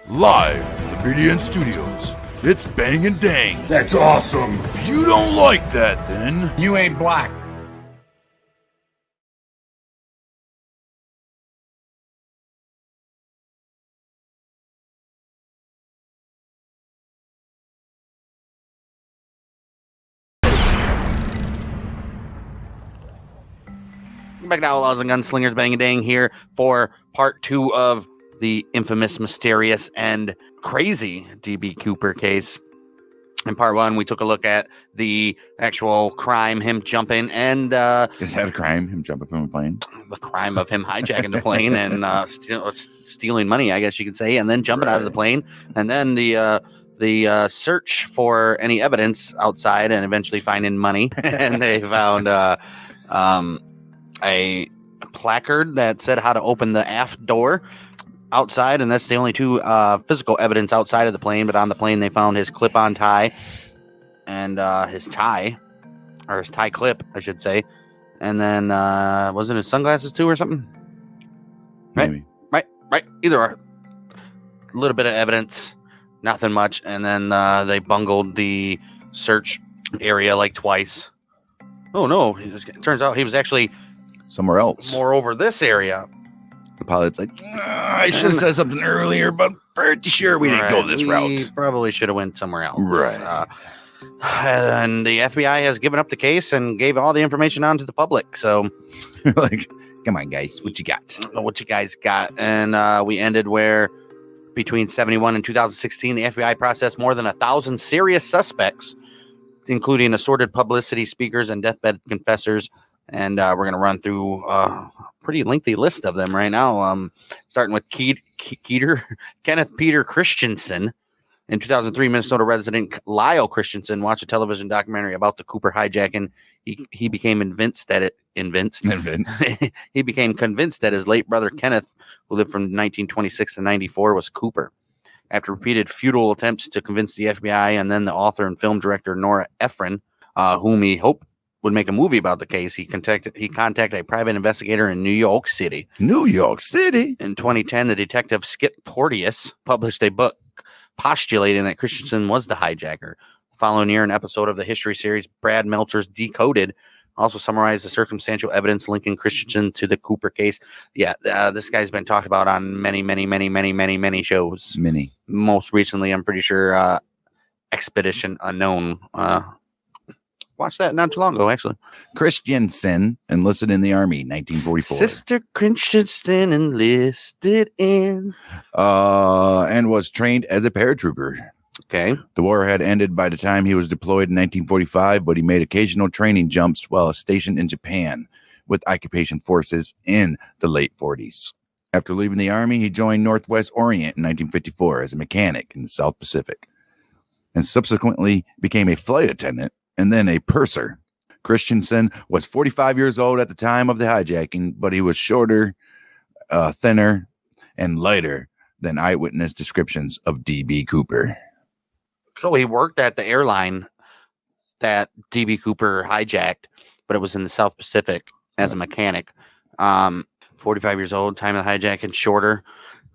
Live from the BDN Studios, it's Bang and Dang. That's awesome. If you don't like that, then You ain't black. Back to Outlaws and Gunslingers, Bang and Dang here for part 2 of the infamous, mysterious, and crazy D.B. Cooper case. In part 1, we took a look at the actual crime, him jumping, and Is that a crime, him jumping from a plane? the crime of him hijacking the plane and stealing money, I guess you could say, and then jumping out of the plane, and then the search for any evidence outside, and eventually finding money, and they found a placard that said how to open the aft door outside, and that's the only two physical evidence outside of the plane. But on the plane, they found his clip-on tie and his tie clip, I should say, and then wasn't his sunglasses too or something? Maybe. Right. Either or. A little bit of evidence, nothing much, and then they bungled the search area like twice. Oh no! It turns out he was actually Somewhere else. more over this area. The pilot's like, I should have said something earlier, but pretty sure we didn't go this We route. probably should have went somewhere else. Right. And the FBI has given up the case and gave all the information out to the public. So, Like, come on, guys, what you got? what you guys got? And we ended where between 71 and 2016, the FBI processed more than 1,000 serious suspects, including assorted publicity speakers and deathbed confessors. And we're going to run through a pretty lengthy list of them right now, starting with Kenneth Peter Christensen. In 2003, Minnesota resident Lyle Christensen watched a television documentary about the Cooper hijacking. He became convinced that he became convinced that his late brother Kenneth, who lived from 1926 to 94, was Cooper. After repeated futile attempts to convince the FBI and then the author and film director Nora Ephron, whom he hoped would make a movie about the case, he contacted a private investigator in New York City. New York City. In 2010, the detective Skip Porteous published a book postulating that Christensen was the hijacker. The following year, an episode of the history series Brad Meltzer's Decoded also summarized the circumstantial evidence linking Christensen to the Cooper case. Yeah, this guy's been talked about on many shows. Many. Most recently, I'm pretty sure Expedition Unknown. Watched that not too long ago, actually. Christensen enlisted in the Army, 1944. Sister Christensen enlisted in. And was trained as a paratrooper. Okay. The war had ended by the time he was deployed in 1945, but he made occasional training jumps while stationed in Japan with occupation forces in the late 40s. After leaving the Army, he joined Northwest Orient in 1954 as a mechanic in the South Pacific and subsequently became a flight attendant and then a purser. Christensen was 45 years old at the time of the hijacking, but he was shorter, thinner, and lighter than eyewitness descriptions of D.B. Cooper. So he worked at the airline that D.B. Cooper hijacked, but it was in the South Pacific as a mechanic. 45 years old, time of the hijacking, shorter.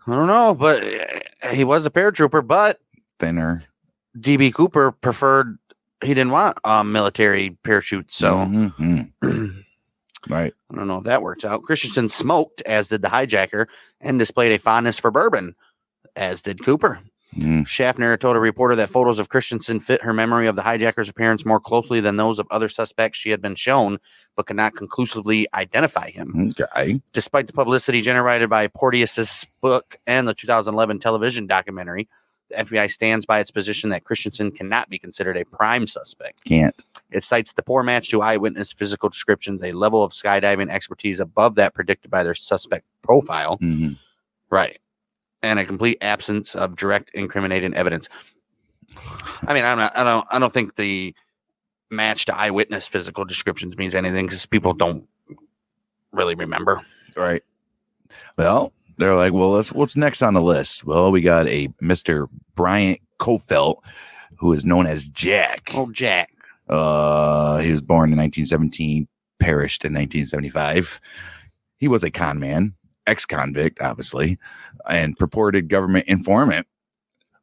I don't know, but he was a paratrooper, but Thinner. D.B. Cooper preferred, he didn't want military parachutes, so Right. I don't know if that works out. Christensen smoked, as did the hijacker, and displayed a fondness for bourbon, as did Cooper. Schaffner told a reporter that photos of Christensen fit her memory of the hijacker's appearance more closely than those of other suspects she had been shown, but could not conclusively identify him. Okay. Despite the publicity generated by Porteous's book and the 2011 television documentary, the FBI stands by its position that Christensen cannot be considered a prime suspect. Can't. It cites the poor match to eyewitness physical descriptions, a level of skydiving expertise above that predicted by their suspect profile. Mm-hmm. Right. And a complete absence of direct incriminating evidence. I mean, I don't think the match to eyewitness physical descriptions means anything because people don't really remember. Right. Well, they're like, well, what's next on the list? Well, we got a Mr. Bryant Kofelt, who is known as Jack. Oh, Jack. He was born in 1917, perished in 1975. He was a con man, ex-convict, obviously, and purported government informant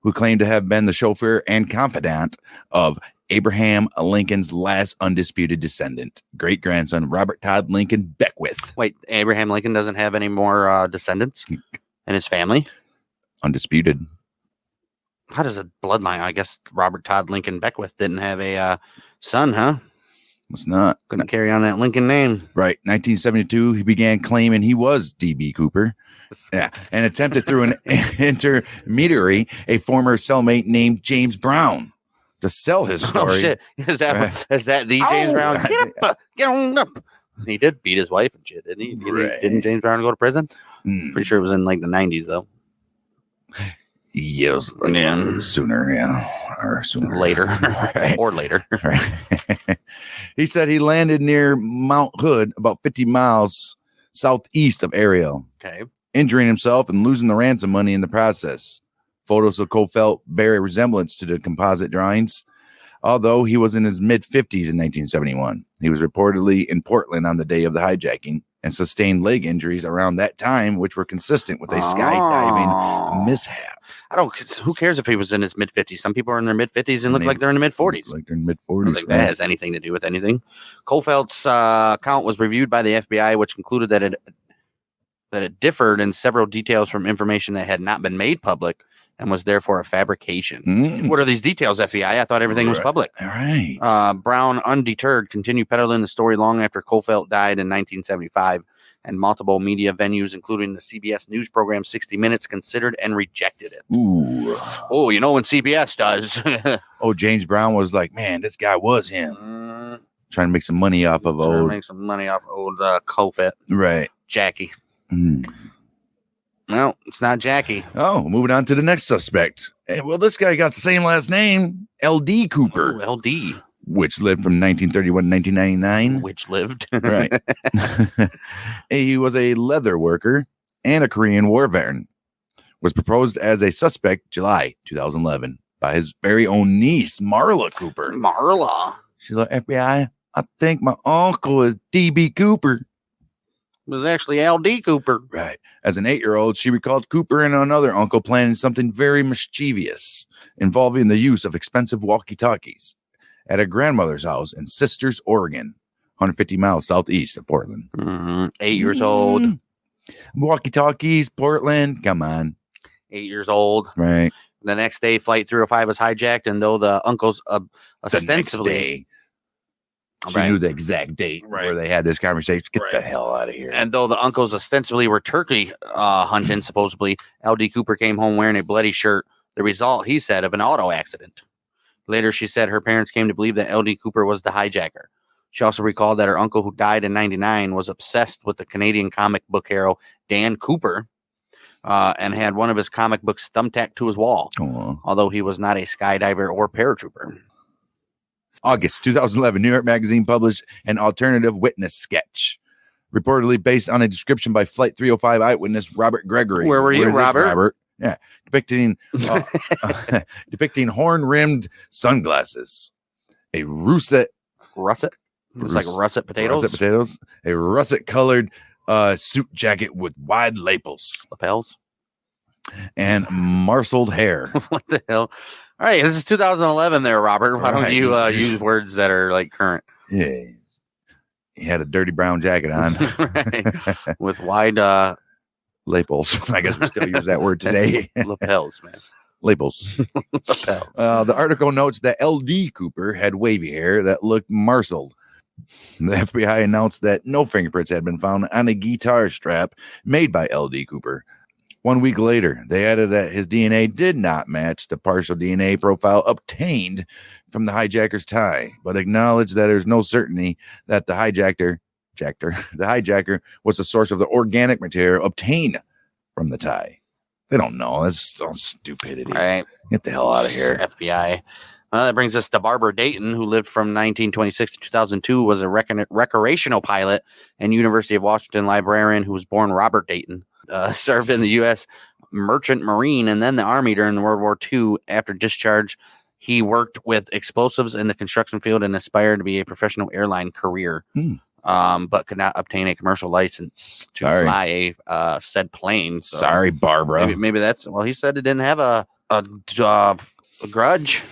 who claimed to have been the chauffeur and confidant of Abraham Lincoln's last undisputed descendant, great-grandson Robert Todd Lincoln Beckwith. Wait, Abraham Lincoln doesn't have any more descendants in his family? Undisputed. How does a bloodline? I guess Robert Todd Lincoln Beckwith didn't have a son, huh? Must not. Couldn't carry on that Lincoln name. Right. 1972, he began claiming he was D.B. Cooper. Yeah. And attempted through an intermediary, a former cellmate named James Brown, to sell his story. Oh, shit. Is that the James Brown? Get on up. He did beat his wife and shit, didn't he? Didn't James Brown go to prison? Pretty sure it was in like the 90s, though. Yes. Sooner, yeah. Or sooner. Later. Right. Or later. Right. He said he landed near Mount Hood, about 50 miles southeast of Ariel. Okay. Injuring himself and losing the ransom money in the process. Photos of Kofelt bear a resemblance to the composite drawings, although he was in his mid-50s in 1971. He was reportedly in Portland on the day of the hijacking and sustained leg injuries around that time, which were consistent with a skydiving mishap. Who cares if he was in his mid-50s? Some people are in their mid-50s and look like they're in their mid-40s. Like they're in mid-40s. Like that has anything to do with anything. Kofelt's account was reviewed by the FBI, which concluded that it differed in several details from information that had not been made public and was therefore a fabrication. What are these details, FBI? I thought everything was public. All right. Brown, undeterred, continued peddling the story long after Kofelt died in 1975, and multiple media venues, including the CBS news program 60 Minutes, considered and rejected it. Ooh. Oh, you know when CBS does. James Brown was like, man, this guy was him. Trying to make some money off of old Kofelt. Right. Jackie. No, it's not Jackie. Oh, moving on to the next suspect. Hey, well, this guy got the same last name, L.D. Cooper. Oh, L.D. Which lived from 1931 to 1999. Which lived. Right. He was a leather worker and a Korean War veteran. Was proposed as a suspect July 2011 by his very own niece, Marla Cooper. Marla. She's like, FBI, I think my uncle is D.B. Cooper. It was actually L.D. Cooper. Right. As an 8-year-old, she recalled Cooper and another uncle planning something very mischievous involving the use of expensive walkie-talkies at her grandmother's house in Sisters, Oregon, 150 miles southeast of Portland. 8 years old. Walkie-talkies, Portland. Come on. 8 years old. Right. The next day, Flight 305 was hijacked, and though the uncles ostensibly... She knew the exact date where they had this conversation. Get the hell out of here. And though the uncles ostensibly were turkey hunting, supposedly, L.D. Cooper came home wearing a bloody shirt, the result, he said, of an auto accident. Later, she said her parents came to believe that L.D. Cooper was the hijacker. She also recalled that her uncle, who died in 1999, was obsessed with the Canadian comic book hero Dan Cooper and had one of his comic books thumbtacked to his wall, although he was not a skydiver or paratrooper. August 2011, New York Magazine published an alternative witness sketch, reportedly based on a description by Flight 305 eyewitness Robert Gregory. Where were you, Robert? Yeah, depicting horn-rimmed sunglasses, a russet. Russet? It's like russet potatoes? Russet potatoes. A russet-colored suit jacket with wide lapels. Lapels? And marshalled hair. What the hell? All right, this is 2011 there, Robert. Why don't you use words that are like current? Yeah. He had a dirty brown jacket on. With wide lapels. I guess we still use that word today. Lapels, man. Lapels. Lapels. The article notes that L.D. Cooper had wavy hair that looked marshalled. The FBI announced that no fingerprints had been found on a guitar strap made by L.D. Cooper. 1 week later, they added that his DNA did not match the partial DNA profile obtained from the hijacker's tie, but acknowledged that there's no certainty that the hijacker was the source of the organic material obtained from the tie. They don't know. That's all stupidity. All right. Get the hell out of here. FBI. That brings us to Barbara Dayton, who lived from 1926 to 2002, was a recreational pilot and University of Washington librarian who was born Robert Dayton. Served in the U.S. Merchant Marine and then the Army during World War II. After discharge, he worked with explosives in the construction field and aspired to be a professional airline career, but could not obtain a commercial license to fly a said plane. So sorry, Barbara. Maybe that's, well, he said it didn't have a a grudge,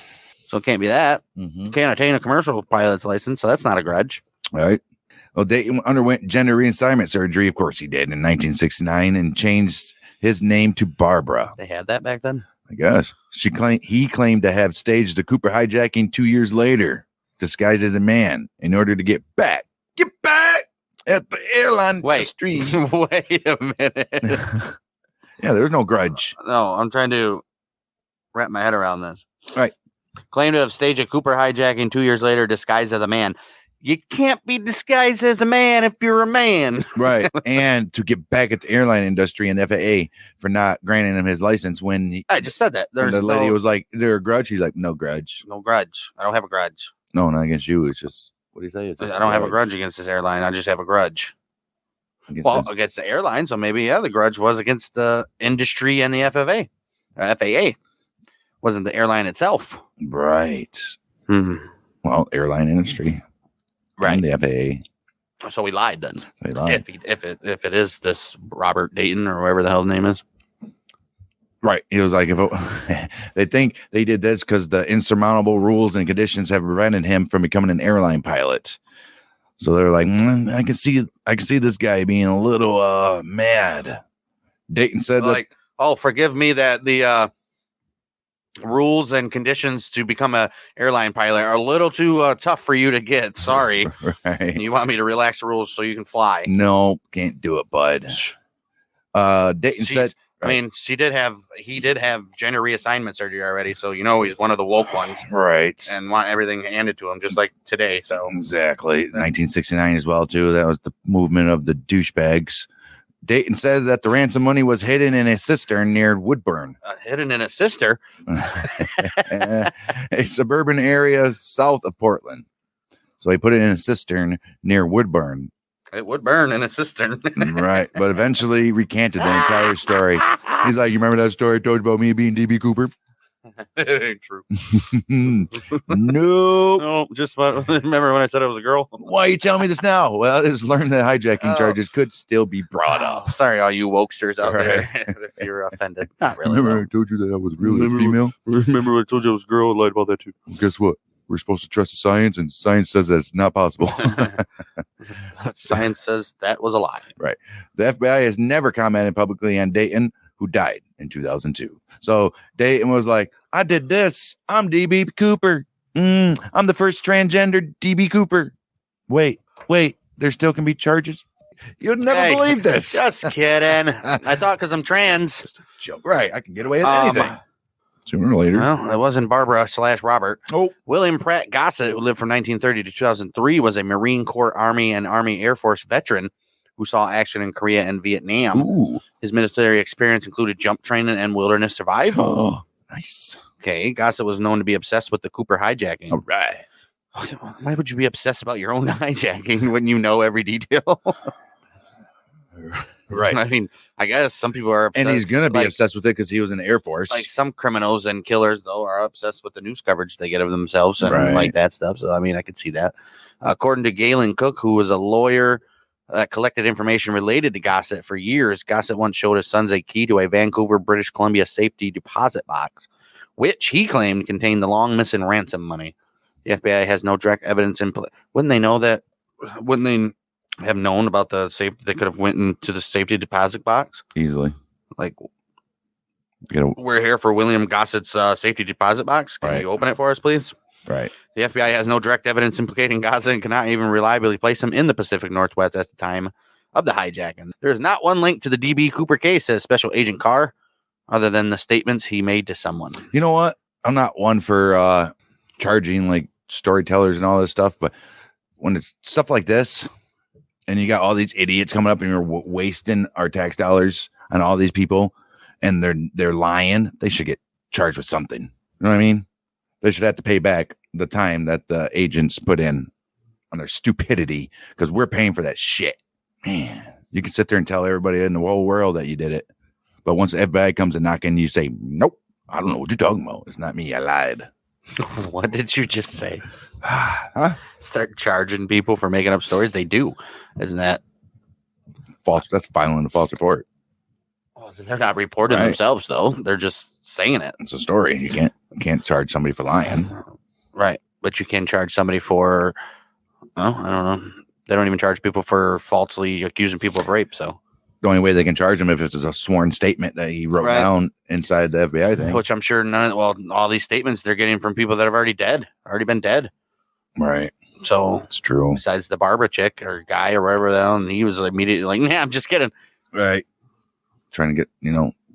so it can't be that. Mm-hmm. Can't obtain a commercial pilot's license, so that's not a grudge. All right. Well, Dayton underwent gender reassignment surgery. Of course he did in 1969 and changed his name to Barbara. They had that back then? I guess. He claimed to have staged the Cooper hijacking 2 years later, disguised as a man, in order to get back at the airline industry. Wait a minute. Yeah, there's no grudge. No, I'm trying to wrap my head around this. All right. Claimed to have staged a Cooper hijacking 2 years later, disguised as a man. You can't be disguised as a man if you're a man. Right. And to get back at the airline industry and FAA for not granting him his license when I just said that. the lady was like, "Is there a grudge?" He's like, "No grudge. No grudge. I don't have a grudge. No, not against you. It's just, what do you say? I don't have a grudge against this airline. I just have a grudge. Against the airline. So maybe, the grudge was against the industry and the FAA. Wasn't the airline itself. Right. Mm-hmm. Well, airline industry. Right. And the FAA. So we lied then. They lied. If it is this Robert Dayton or whatever the hell his name is. Right. He was like, they think they did this because the insurmountable rules and conditions have prevented him from becoming an airline pilot. So they're like, I can see this guy being a little mad. Dayton said like, forgive me that the rules and conditions to become a airline pilot are a little too tough for you to get. Sorry. Right. You want me to relax the rules so you can fly? No, can't do it, bud. Dayton said, I mean, he did have gender reassignment surgery already, so he's one of the woke ones, right? And want everything handed to him, just like today. So exactly, 1969 as well too. That was the movement of the douchebags. Dayton said that the ransom money was hidden in a cistern near Woodburn. Hidden in a cistern, a suburban area south of Portland. So he put it in a cistern near Woodburn. It would burn in a cistern. Right. But eventually recanted the entire story. He's like, you remember that story I told you about me being DB Cooper? It ain't true. Nope. No, just remember when I said I was a girl? Why are you telling me this now? Well, I just learned that hijacking charges could still be brought up. Sorry, all you wokesters out there, if you're offended. Not really. Remember I told you that I was really a female? Remember when I told you I was a girl? I lied about that too. Well, guess what? We're supposed to trust the science, and science says that it's not possible. Science says that was a lie. Right. The FBI has never commented publicly on Dayton, who died in 2002. So Dayton was like, I did this. I'm DB Cooper. I'm the first transgender DB Cooper. Wait. There still can be charges? You'd never believe this. Just kidding. I thought because I'm trans. Just a joke. Right. I can get away with anything. Sooner or later. Well, it wasn't Barbara/Robert. Oh. William Pratt Gossett, who lived from 1930 to 2003, was a Marine Corps, Army, and Army Air Force veteran who saw action in Korea and Vietnam. Ooh. His military experience included jump training and wilderness survival. Oh, nice. Okay, Gossett was known to be obsessed with the Cooper hijacking. All right. Why would you be obsessed about your own hijacking when you know every detail? Right. I mean, I guess some people are obsessed. And he's going to be obsessed with it because he was in the Air Force. Like some criminals and killers, though, are obsessed with the news coverage they get of themselves and like that stuff. So, I mean, I could see that. According to Galen Cook, who was a lawyer that collected information related to Gossett for years, Gossett once showed his sons a key to a Vancouver, British Columbia safety deposit box, which he claimed contained the long missing ransom money. The FBI has no direct evidence in place. Wouldn't they know that? Wouldn't they have known about the safety? They could have went into the safety deposit box easily. Like, we're here for William Gossett's safety deposit box. Can you open it for us, please? Right. The FBI has no direct evidence implicating Gossett and cannot even reliably place him in the Pacific Northwest at the time of the hijacking. There's not one link to the DB Cooper case, says Special Agent Carr, other than the statements he made to someone. You know what? I'm not one for charging like storytellers and all this stuff, but when it's stuff like this and you got all these idiots coming up and you're wasting our tax dollars on all these people and they're lying, they should get charged with something. You know what I mean? They should have to pay back the time that the agents put in on their stupidity because we're paying for that shit. Man, you can sit there and tell everybody in the whole world that you did it. But once the FBI comes and knocking, you say, nope, I don't know what you're talking about. It's not me. I lied. What did you just say? Huh? Start charging people for making up stories. They do. Isn't that false? That's filing a false report. Oh, They're not reporting themselves, though. They're just saying it. It's a story. You can't charge somebody for lying. Right. But you can charge somebody for, well, I don't know. They don't even charge people for falsely accusing people of rape. So the only way they can charge him if it's a sworn statement that he wrote down inside the FBI thing. Which I'm sure all these statements they're getting from people that have already been dead. Right. So it's true. Besides the Barbara chick or guy or whatever the hell, and he was immediately like, "Yeah, I'm just kidding." Right. Trying to get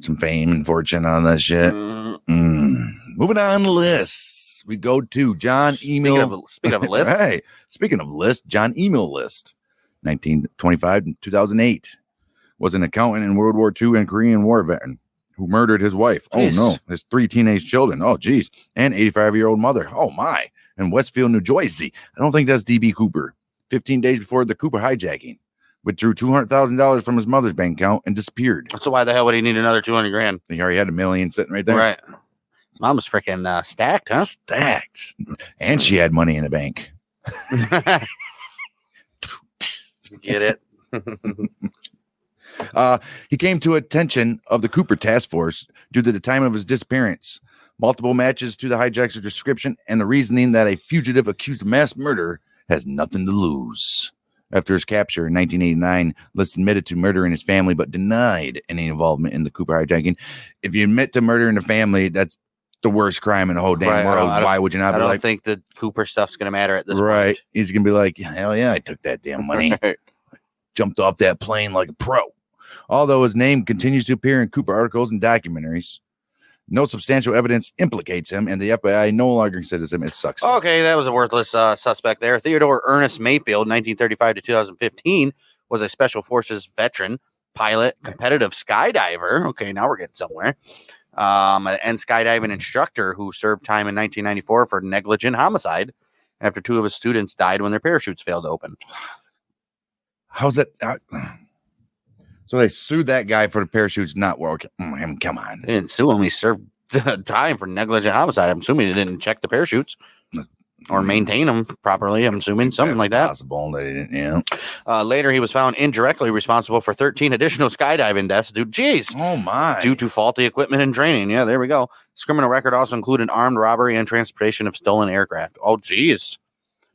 some fame and fortune on that shit. Moving on the list, we go to John Email. Speaking of a list, right. Speaking of list, John Email List, 1925 and 2008, was an accountant in World War II and Korean War veteran who murdered his wife. Jeez. Oh no, his 3 teenage children. Oh geez, and 85-year-old mother. Oh my. In Westfield, New Jersey. I don't think that's DB Cooper. 15 days before the Cooper hijacking, withdrew $200,000 from his mother's bank account and disappeared. So why the hell would he need another $200,000? He already had $1 million sitting right there. Right. His mom was freaking stacked, huh? Stacked. And she had money in the bank. Get it? He came to attention of the Cooper task force due to the time of his disappearance. Multiple matches to the hijacker's description and the reasoning that a fugitive accused of mass murder has nothing to lose. After his capture in 1989, List admitted to murdering his family but denied any involvement in the Cooper hijacking. If you admit to murdering a family, that's the worst crime in the whole damn world. Why would you not? I don't think the Cooper stuff's going to matter at this point. Right. He's going to be like, hell yeah, I took that damn money. Jumped off that plane like a pro. Although his name continues to appear in Cooper articles and documentaries, no substantial evidence implicates him, and the FBI no longer considers him as suspect. Okay, that was a worthless suspect there. Theodore Ernest Mayfield, 1935 to 2015, was a Special Forces veteran, pilot, competitive skydiver. Okay, now we're getting somewhere. And skydiving instructor who served time in 1994 for negligent homicide after 2 of his students died when their parachutes failed to open. How's that? So they sued that guy for the parachutes not working. Come on. They didn't sue him. He served time for negligent homicide. I'm assuming he didn't check the parachutes or maintain them properly. I'm assuming something like that. Possible. They didn't, yeah. Later, he was found indirectly responsible for 13 additional skydiving deaths due to faulty equipment and training. Yeah, there we go. His criminal record also included armed robbery and transportation of stolen aircraft. Oh, geez.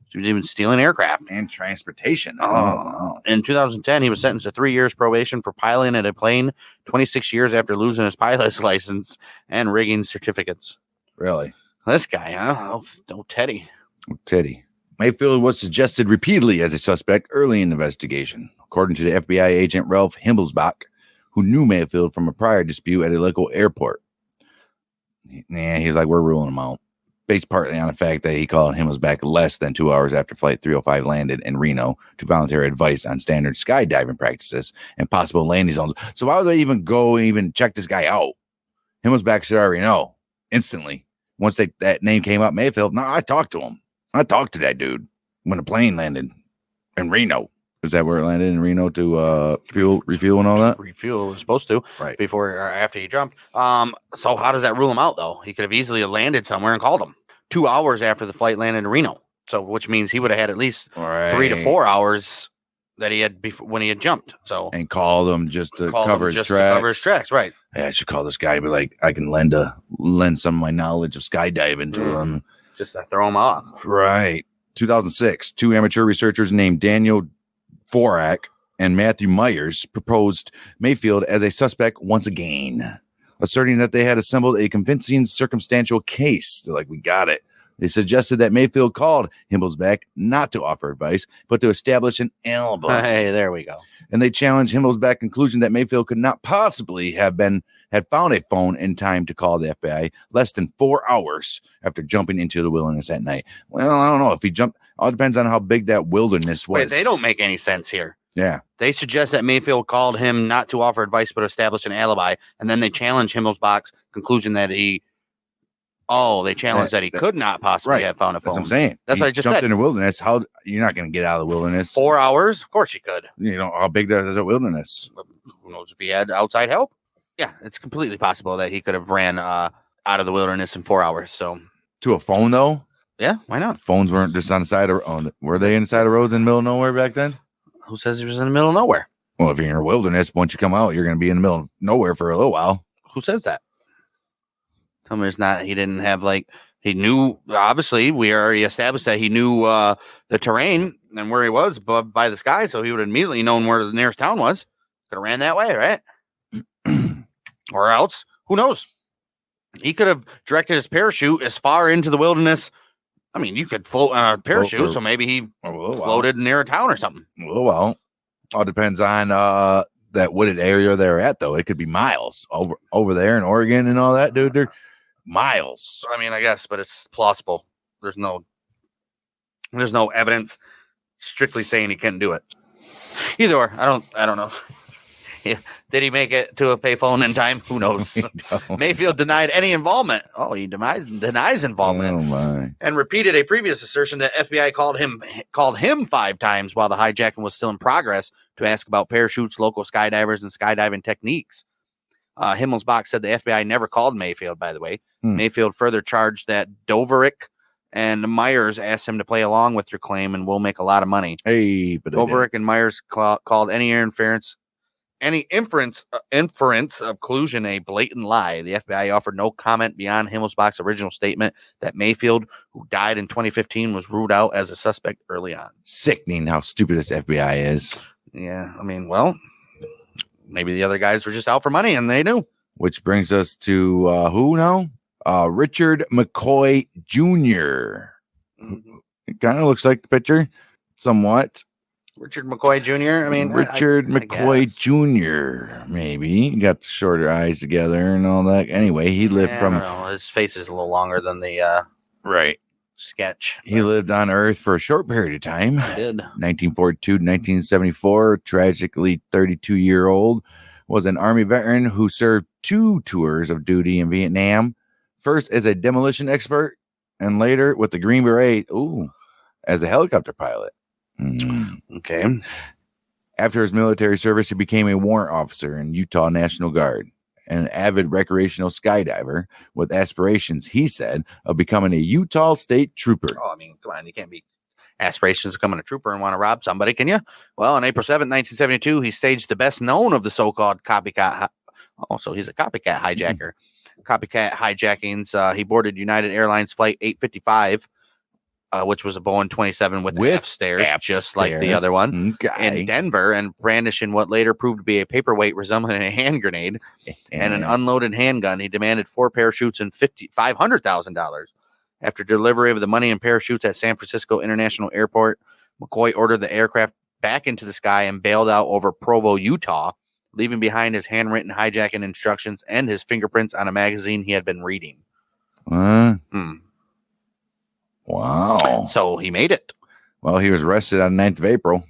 He was even stealing aircraft. And transportation. In 2010, he was sentenced to 3 years probation for piloting at a plane 26 years after losing his pilot's license and rigging certificates. Really? This guy, huh? Oh, Teddy. Teddy. Mayfield was suggested repeatedly as a suspect early in the investigation. According to the FBI agent Ralph Himmelsbach, who knew Mayfield from a prior dispute at a local airport. He's like, we're ruling him out. Based partly on the fact that he called Himmelsbach less than 2 hours after Flight 305 landed in Reno to volunteer advice on standard skydiving practices and possible landing zones. So why would they even check this guy out? Himmelsbach should already know instantly. Once that name came up, Mayfield, no, I talked to him. I talked to that dude when the plane landed in Reno. Is that where it landed in Reno to refuel and all that? Refuel was supposed to, right, before or after he jumped. So how does that rule him out, though? He could have easily landed somewhere and called him 2 hours after the flight landed in Reno. So which means he would have had at least 3 to 4 hours that he had when he had jumped. So and called him just to cover his tracks. Right. Yeah, I should call this guy, but like I can lend some of my knowledge of skydiving to him. Just to throw him off. Right. 2006, 2 amateur researchers named Daniel Forak and Matthew Myers proposed Mayfield as a suspect once again, asserting that they had assembled a convincing circumstantial case. They're like, we got it. They suggested that Mayfield called Himmelsbach not to offer advice, but to establish an alibi. Hey, there we go. And they challenged Himmelsbach's conclusion that Mayfield could not possibly had found a phone in time to call the FBI less than 4 hours after jumping into the wilderness at night. Well, I don't know if he jumped. All depends on how big that wilderness was. Wait, they don't make any sense here. Yeah. They suggest that Mayfield called him not to offer advice, but establish an alibi. And then they challenge Himmelsbach's conclusion that he could not possibly have found a phone. That's what I'm saying. That's what I just said. Jumped in the wilderness. How you're not going to get out of the wilderness? 4 hours? Of course you could. You know how big is a wilderness? Who knows if he had outside help? Yeah, it's completely possible that he could have ran out of the wilderness in 4 hours. So to a phone though? Yeah, why not? Phones weren't just on the side of were they inside of roads in the middle of nowhere back then? Who says he was in the middle of nowhere? Well, if you're in a wilderness, once you come out, you're going to be in the middle of nowhere for a little while. Who says that? Tell me it's not. He didn't have he knew. Obviously, we already established that he knew the terrain and where he was above by the sky, so he would have immediately known where the nearest town was. Could have ran that way, right? Or else, who knows? He could have directed his parachute as far into the wilderness. I mean, you could float on a parachute, so maybe he floated near a town or something. Well, all depends on that wooded area they're at, though. It could be miles over there in Oregon and all that, dude. They're miles. I mean, I guess, but it's plausible. There's no evidence strictly saying he couldn't do it. Either or, I don't know. Did he make it to a payphone in time? Who knows? Mayfield denied any involvement. Oh, he denies involvement. Oh my! And repeated a previous assertion that FBI called him 5 times while the hijacking was still in progress to ask about parachutes, local skydivers, and skydiving techniques. Himmelsbach said the FBI never called Mayfield, by the way. Mayfield further charged that Doverick and Myers asked him to play along with your claim and we'll make a lot of money. Hey, but Doverick and Myers called any inference of collusion a blatant lie. The FBI offered no comment beyond Himmelsbach's original statement that Mayfield, who died in 2015, was ruled out as a suspect early on. Sickening how stupid this FBI is. Yeah, I mean, well, maybe the other guys were just out for money and they knew. Which brings us to who now? Richard McCoy Jr. It kind of looks like the picture, somewhat. Richard McCoy Jr. I mean, Richard McCoy Jr. Maybe he got the shorter eyes together and all that. Anyway, he lived I don't know. His face is a little longer than the right sketch. He lived on Earth for a short period of time. He did. 1942 to 1974. Tragically, 32-year-old was an Army veteran who served 2 tours of duty in Vietnam. First as a demolition expert, and later with the Green Beret. As a helicopter pilot. Okay. After his military service, he became a warrant officer in Utah National Guard and an avid recreational skydiver with aspirations, he said, of becoming a Utah State Trooper. Oh, I mean, come on. You can't be aspirations of becoming a trooper and want to rob somebody, can you? Well, on April 7th, 1972, he staged the best known of the so-called copycat. So he's a copycat hijacker. Copycat hijackings. He boarded United Airlines Flight 855. Which was a Boeing 27 with F stairs, just like the other one, in Denver, and brandishing what later proved to be a paperweight resembling a hand grenade and an unloaded handgun. He demanded 4 parachutes and $500,000. After delivery of the money and parachutes at San Francisco International Airport, McCoy ordered the aircraft back into the sky and bailed out over Provo, Utah, leaving behind his handwritten hijacking instructions and his fingerprints on a magazine he had been reading. Wow. So he made it. Well, he was arrested on the 9th of April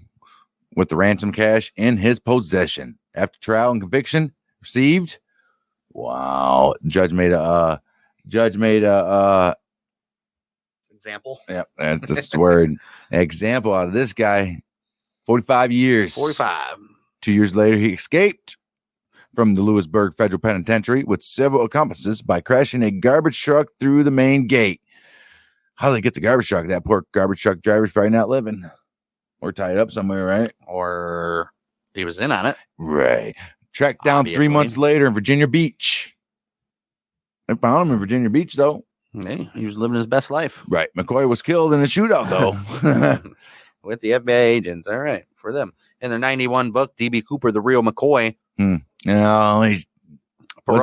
with the ransom cash in his possession. After trial and conviction received. Wow. Judge made a example. Yep, that's the word. Example out of this guy. 45 years. 45. 2 years later, he escaped from the Lewisburg Federal Penitentiary with several accomplices by crashing a garbage truck through the main gate. How do they get the garbage truck? That poor garbage truck driver's probably not living. Or tied up somewhere, right? Or he was in on it. Right. Tracked down 3 months later in Virginia Beach. They found him in Virginia Beach, though. Hey, he was living his best life. Right. McCoy was killed in a shootout, though. With the FBI agents. All right. For them. In their 91 book, D.B. Cooper, The Real McCoy. No, was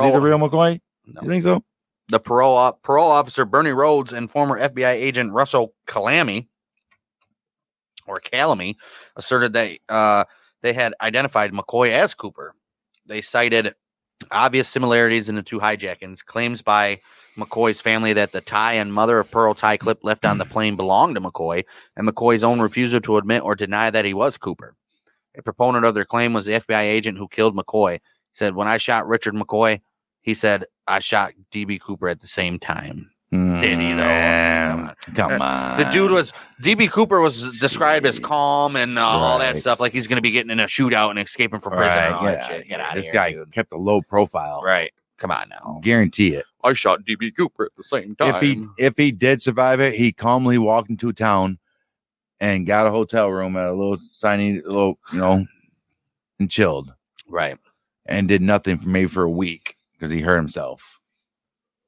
he the real McCoy? No. You think so? The parole officer Bernie Rhodes and former FBI agent Russell Calamy asserted that they had identified McCoy as Cooper. They cited obvious similarities in the 2 hijackings, claims by McCoy's family that the tie and mother of pearl tie clip left on the plane belonged to McCoy, and McCoy's own refusal to admit or deny that he was Cooper. A proponent of their claim was the FBI agent who killed McCoy. He said, when I shot Richard McCoy, he said, I shot D.B. Cooper at the same time. Did he, though? Come on. The dude was, D.B. Cooper was described as calm and all that stuff, like he's going to be getting in a shootout and escaping from prison. Get out of here. This guy kept a low profile. Right. Come on now. Guarantee it. I shot D.B. Cooper at the same time. If he did survive it, he calmly walked into town and got a hotel room at a little tiny, and chilled. Right. And did nothing for a week because he hurt himself.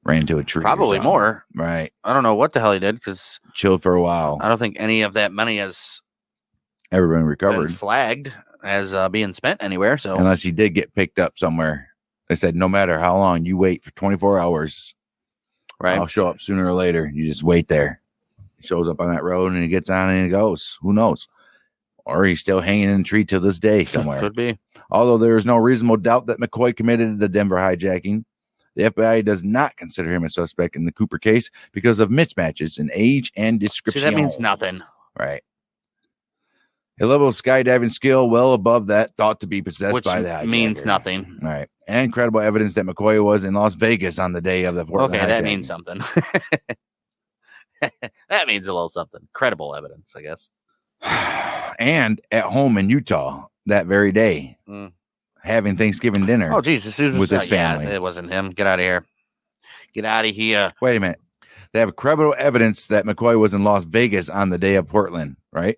Ran into a tree. Probably more. Right. I don't know what the hell he did because chilled for a while. I don't think any of that money has ever been recovered. Been flagged as being spent anywhere. So unless he did get picked up somewhere, they said no matter how long you wait for 24 hours, right, I'll show up sooner or later. You just wait there. He shows up on that road and he gets on and he goes. Who knows? Or he's still hanging in a tree to this day somewhere. Could be. Although there is no reasonable doubt that McCoy committed the Denver hijacking, the FBI does not consider him a suspect in the Cooper case because of mismatches in age and description. See, that means nothing. Right. A level of skydiving skill well above that thought to be possessed by the hijacker. Means nothing. All right. And credible evidence that McCoy was in Las Vegas on the day of the Portland Okay, that hijacking. means something. That means a little something. Credible evidence, I guess. And at home in Utah that very day, having Thanksgiving dinner. Oh, Jesus. With his family. Yeah, it wasn't him. Get out of here. Get out of here. Wait a minute. They have credible evidence that McCoy was in Las Vegas on the day of Portland, right?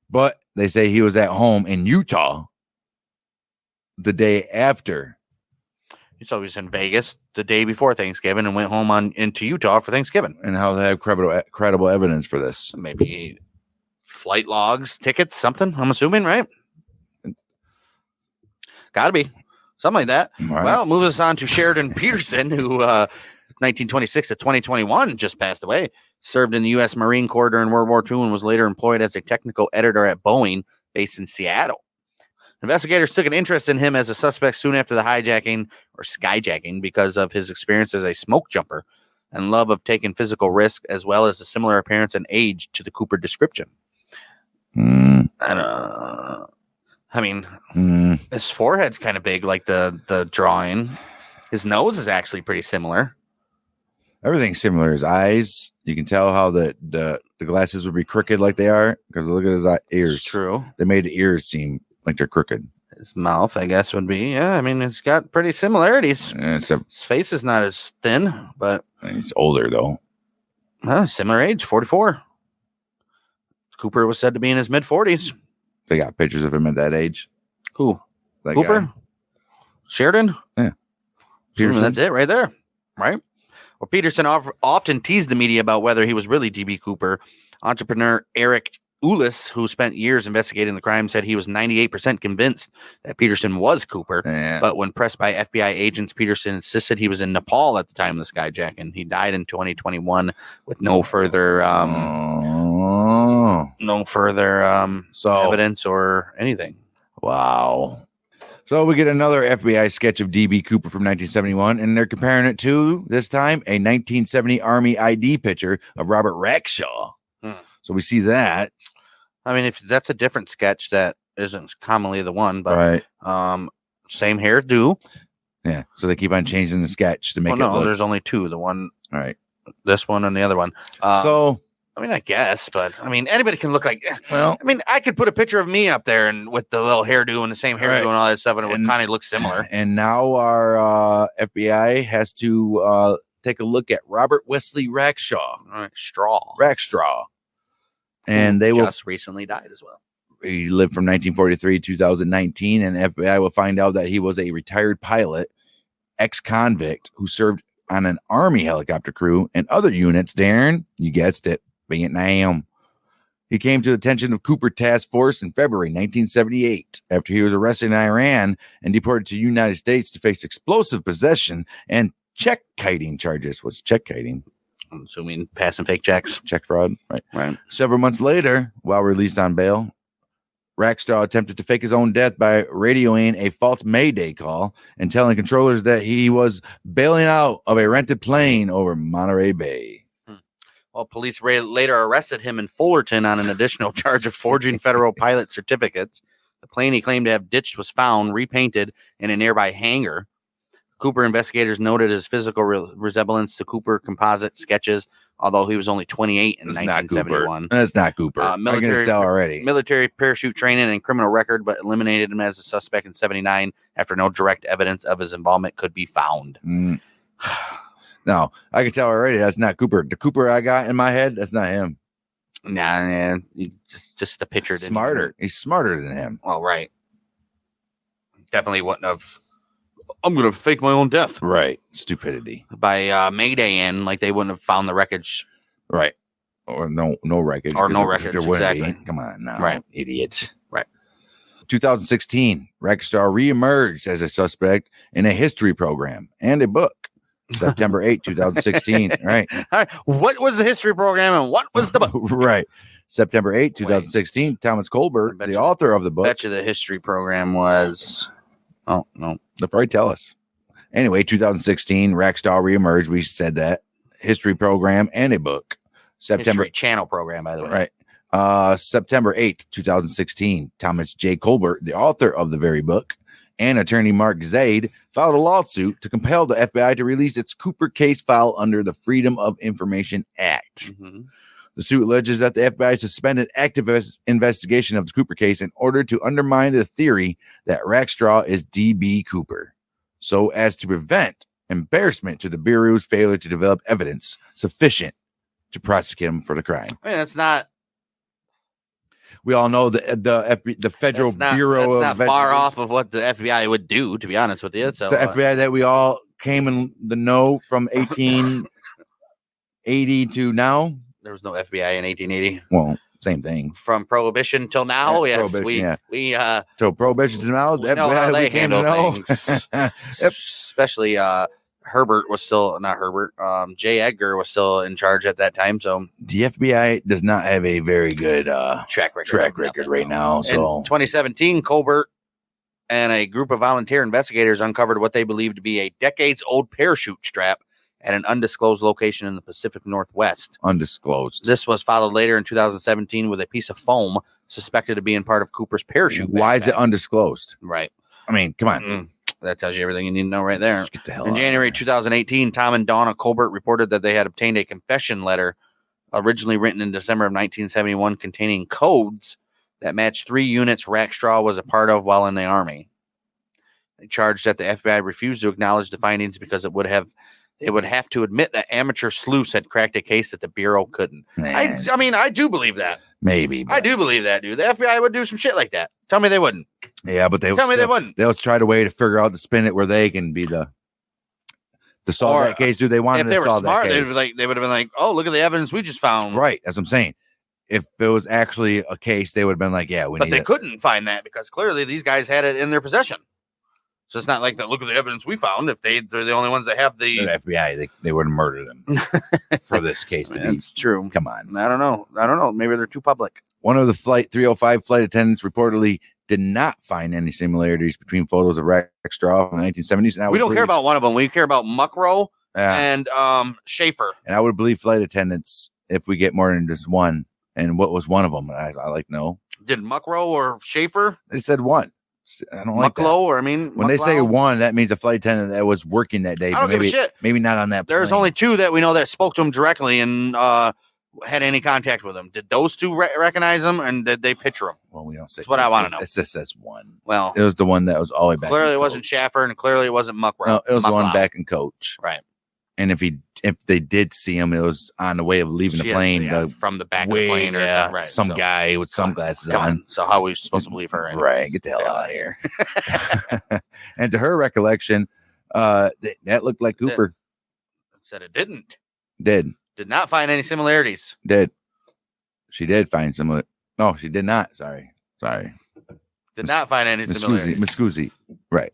But they say he was at home in Utah the day after. So he was in Vegas the day before Thanksgiving and went home into Utah for Thanksgiving. And how they have credible evidence for this? Maybe flight logs, tickets, something, I'm assuming, right? Gotta be. Something like that. Right. Well, move us on to Sheridan Peterson, who 1926 to 2021 just passed away. Served in the U.S. Marine Corps during World War II and was later employed as a technical editor at Boeing, based in Seattle. Investigators took an interest in him as a suspect soon after the hijacking or skyjacking because of his experience as a smoke jumper and love of taking physical risk, as well as a similar appearance and age to the Cooper description. I mean, his forehead's kind of big, like the drawing. His nose is actually pretty similar. Everything's similar. His eyes, you can tell how the glasses would be crooked like they are because look at his ears. It's true. They made the ears seem like they're crooked. His mouth, I guess, would be. Yeah, I mean, it's got pretty similarities. His face is not as thin, but he's older though. Similar age, 44. Cooper was said to be in his mid-40s. They got pictures of him at that age. Who? That Cooper? guy. Sheridan? Yeah. Peterson. That's it right there. Right? Well, Peterson often teased the media about whether he was really D.B. Cooper. Entrepreneur Eric Ulis, who spent years investigating the crime, said he was 98% convinced that Peterson was Cooper. Yeah. But when pressed by FBI agents, Peterson insisted he was in Nepal at the time of the skyjacking. He died in 2021 with no further evidence or anything. Wow. So we get another FBI sketch of D.B. Cooper from 1971, and they're comparing it to, this time, a 1970 Army ID picture of Robert Rackshaw. So we see that. I mean, if that's a different sketch that isn't commonly the one, but right. Same hairdo. Yeah. So they keep on changing the sketch to make it look. There's only two. The one, all right, this one and the other one. So I mean, I guess, but I mean, anybody can look like. Well, I mean, I could put a picture of me up there and with the little hairdo and the same hairdo right. and all that stuff, and it would kind of look similar. And now our FBI has to take a look at Robert Wesley Rackshaw. Rackstraw. And they just recently died as well. He lived from 1943 to 2019, and FBI will find out that he was a retired pilot, ex-convict who served on an Army helicopter crew and other units. Darren, you guessed it, Vietnam. He came to the attention of Cooper Task Force in February 1978 after he was arrested in Iran and deported to the United States to face explosive possession and check kiting charges. What's check kiting? I'm assuming passing fake checks. Check fraud. Right. Several months later, while released on bail, Rackstraw attempted to fake his own death by radioing a false Mayday call and telling controllers that he was bailing out of a rented plane over Monterey Bay. Well, police later arrested him in Fullerton on an additional charge of forging federal pilot certificates. The plane he claimed to have ditched was found, repainted in a nearby hangar. Cooper investigators noted his physical resemblance to Cooper composite sketches, although he was only 28 in 1971. That's not Cooper. I can tell already. Military parachute training and criminal record, but eliminated him as a suspect in 79 after no direct evidence of his involvement could be found. No, I can tell already that's not Cooper. The Cooper I got in my head, that's not him. Nah, just the picture. Smarter. He's smarter than him. Well, right. definitely wouldn't have. I'm going to fake my own death. Right. Stupidity. By Mayday in, like they wouldn't have found the wreckage. Right. Or no wreckage. Or no wreckage. There wouldn't Exactly. be. Come on now. Right. Idiots. Right. 2016, Rackstar reemerged as a suspect in a history program and a book. September 8, 2016. Right. All right. What was the history program and what was the book? Right. September 8, 2016. Thomas Colbert, the author of the book. Bet you the history program was. Oh, no. They'll probably tell us. Anyway, 2016, Rackstar reemerged. We said that. History program and a book. September History Channel program, by the way. Right. September 8th, 2016, Thomas J. Colbert, the author of the very book, and attorney Mark Zaid filed a lawsuit to compel the FBI to release its Cooper case file under the Freedom of Information Act. Mm-hmm. The suit alleges that the FBI suspended active investigation of the Cooper case in order to undermine the theory that Rackstraw is D.B. Cooper, so as to prevent embarrassment to the Bureau's failure to develop evidence sufficient to prosecute him for the crime. I mean, that's not. We all know the Federal Bureau of That's not far off of what the FBI would do, to be honest with you. So the FBI that we all came in the know from 1880 to now. There was no FBI in 1880. Well, same thing. From Prohibition till now, Yeah, yes, we so Prohibition to now. we know how they handle things. Yep. Especially Herbert was still not Herbert. J. Edgar was still in charge at that time. So The FBI does not have a very good track record right now. So in 2017, Colbert and a group of volunteer investigators uncovered what they believed to be a decades-old parachute strap at an undisclosed location in the Pacific Northwest. Undisclosed. This was followed later in 2017 with a piece of foam suspected of being part of Cooper's parachute. Why is it undisclosed? Right. I mean, come on. That tells you everything you need to know right there. Get the hell In out January of here. 2018, Tom and Donna Colbert reported that they had obtained a confession letter originally written in December of 1971 containing codes that matched 3 units Rackstraw was a part of while in the Army. They charged that the FBI refused to acknowledge the findings because it would have to admit that amateur sleuths had cracked a case that the Bureau couldn't. I mean, I do believe that. Maybe. I do believe that, dude. The FBI would do some shit like that. Tell me they wouldn't. Yeah, but they wouldn't. They'll try to way to figure out to spin it where they can be the solve that case. Do they want if to they were solve smart, that they case? would have been like, "Oh, look at the evidence we just found." Right. That's what I'm saying. If it was actually a case, they would have been like, "Yeah, But they couldn't find that because clearly these guys had it in their possession. So it's not like that. Look at the evidence we found. If they're the only ones that have the FBI, they would have murdered them for this case to be. It's true. Come on. I don't know. Maybe they're too public. One of the Flight 305 flight attendants reportedly did not find any similarities between photos of Rackstraw in the 1970s. And We don't care about one of them. We care about Muckrow and Schaefer. And I would believe flight attendants if we get more than just one. And what was one of them? I like no. Did Muckrow or Schaefer? They said one. I don't like that. Or I mean, when they say one, that means a flight attendant that was working that day. I don't give a shit. Maybe not on that plane. There's only 2 that we know that spoke to him directly and had any contact with him. Did those 2 recognize him and did they picture him? Well, we don't say. That's what I want to know. It just says one. Well, it was the one that was all the way back. Clearly, it wasn't Schaffer, and clearly, it wasn't Muckrow. No, it was the one back in coach. Right. And if they did see him, it was on the way of leaving the plane. From the back of the plane or something. Right. Some guy with sunglasses on. So how are we supposed to believe her? Anyways? Right. Get the hell out of here. And to her recollection, that looked like Cooper. Said it didn't. Did not find any similarities. She did find similar. No, she did not. Sorry. Did not find any similarities. Miss Scusi. Right.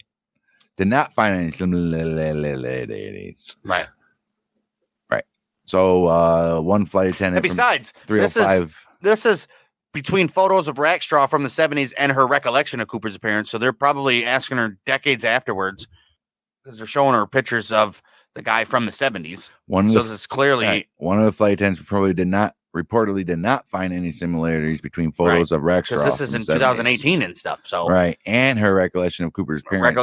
Did not find any similarities. Right. So one flight attendant. And besides, 305. This is between photos of Rackstraw from the 70s and her recollection of Cooper's appearance. So they're probably asking her decades afterwards because they're showing her pictures of the guy from the 70s. This is clearly one of the flight attendants reportedly did not find any similarities between photos of Rackstraw. Because this is in 2018 and stuff. So right, and her recollection of Cooper's appearance.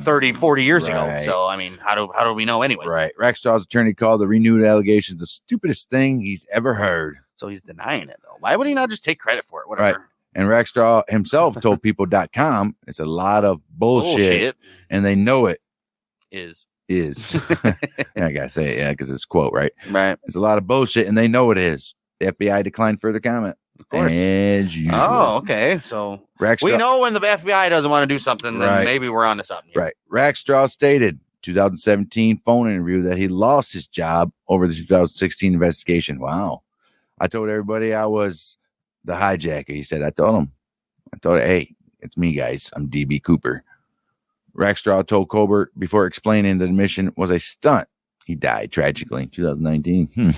30, 40 years ago. So I mean, how do we know anyways? Right. Rackstraw's attorney called the renewed allegations the stupidest thing he's ever heard. So he's denying it though. Why would he not just take credit for it? Whatever. Right. And Rackstraw himself told people.com it's a lot of bullshit. And they know it is. I gotta say it, because it's a quote, right? Right. It's a lot of bullshit, and they know it is. The FBI declined further comment. Of course. As usual. Oh, okay. So we know when the FBI doesn't want to do something, then maybe we're on to something. Right. Rackstraw stated 2017 phone interview that he lost his job over the 2016 investigation. Wow. I told everybody I was the hijacker. He said, I told, hey, it's me, guys. I'm DB Cooper. Rackstraw told Colbert before explaining that the mission was a stunt. He died tragically in 2019.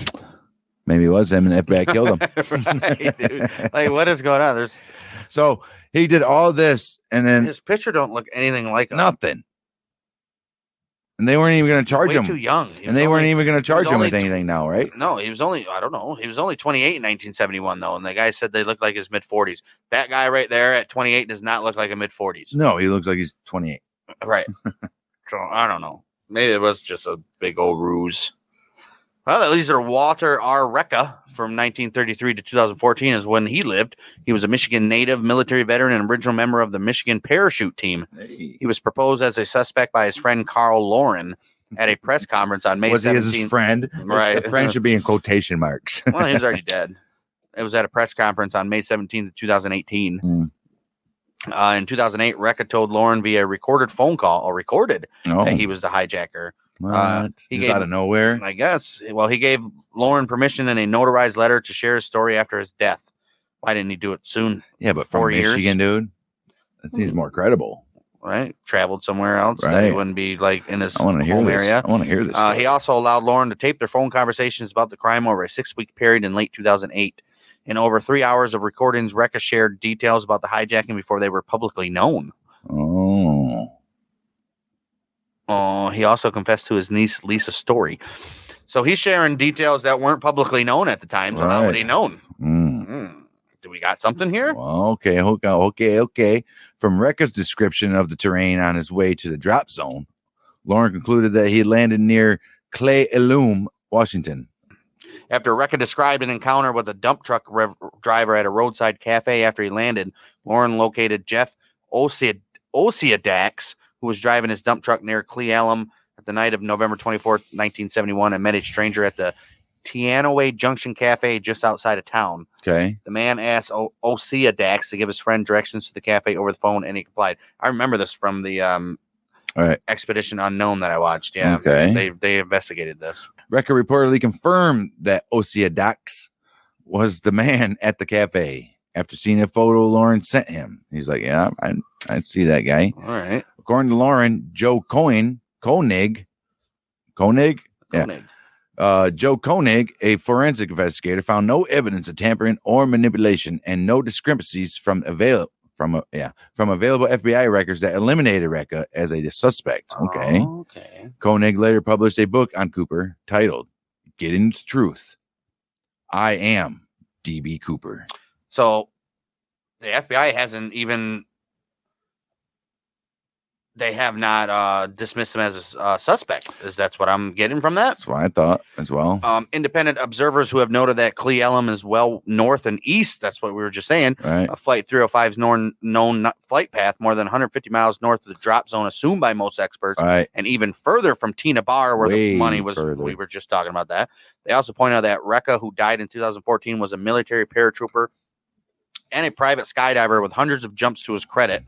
Maybe it was him and the FBI killed him. Right, dude. Like, what is going on? So he did all this, and then his picture don't look anything like him. Nothing. And they weren't even going to charge him. Too young. And they weren't even going to charge him with anything now, right? No, he was only, I don't know. He was only 28 in 1971, though. And the guy said they looked like his mid-40s. That guy right there at 28 does not look like a mid-40s. No, he looks like he's 28. Right. So I don't know. Maybe it was just a big old ruse. Well, at least Walter R. Recca from 1933 to 2014 is when he lived. He was a Michigan native, military veteran, and original member of the Michigan parachute team. Hey. He was proposed as a suspect by his friend Carl Lauren at a press conference on May 17th. Was he his friend? Right. The friend should be in quotation marks. Well, he was already dead. It was at a press conference on May 17th, 2018. In 2008, Recca told Lauren via recorded phone call, that he was the hijacker. He gave, out of nowhere, I guess. Well, he gave Lauren permission in a notarized letter to share his story after his death. Why didn't he do it soon? Yeah, but from Michigan, dude, that seems more credible. Right? Traveled somewhere else. Right. That he wouldn't be like in his home area. I want to hear this. He also allowed Lauren to tape their phone conversations about the crime over a 6-week period in late 2008. In over 3 hours of recordings, Recca shared details about the hijacking before they were publicly known. He also confessed to his niece Lisa's story. So he's sharing details that weren't publicly known at the time. So how would he known? Do we got something here? Well, okay. From Recca's description of the terrain on his way to the drop zone, Lauren concluded that he landed near Clay Elum, Washington. After Recca described an encounter with a dump truck driver at a roadside cafe after he landed, Lauren located Jeff Osiadax, who was driving his dump truck near Cle Elum at the night of November 24th, 1971, and met a stranger at the Teanaway Junction Cafe just outside of town. Okay. The man asked Osiadax to give his friend directions to the cafe over the phone, and he complied. I remember this from the Expedition Unknown that I watched. Yeah. Okay. They investigated this. Recca reportedly confirmed that Osiadax was the man at the cafe. After seeing a photo Lauren sent him, he's like, yeah, I see that guy. All right. According to Lauren, Joe Koenig, Joe Koenig, a forensic investigator, found no evidence of tampering or manipulation and no discrepancies from available FBI records that eliminated Recca as a suspect. Okay. Koenig later published a book on Cooper titled "Getting the Truth." I am DB Cooper. So the FBI hasn't even, they have not dismissed him as a suspect. That's what I'm getting from that. That's what I thought as well. Independent observers who have noted that Cle Elum is well north and east. That's what we were just saying. Right. Flight 305's known flight path more than 150 miles north of the drop zone assumed by most experts. Right. And even further from Tina Bar, where Way the money was. Further. We were just talking about that. They also point out that Recca, who died in 2014, was a military paratrooper and a private skydiver with hundreds of jumps to his credit,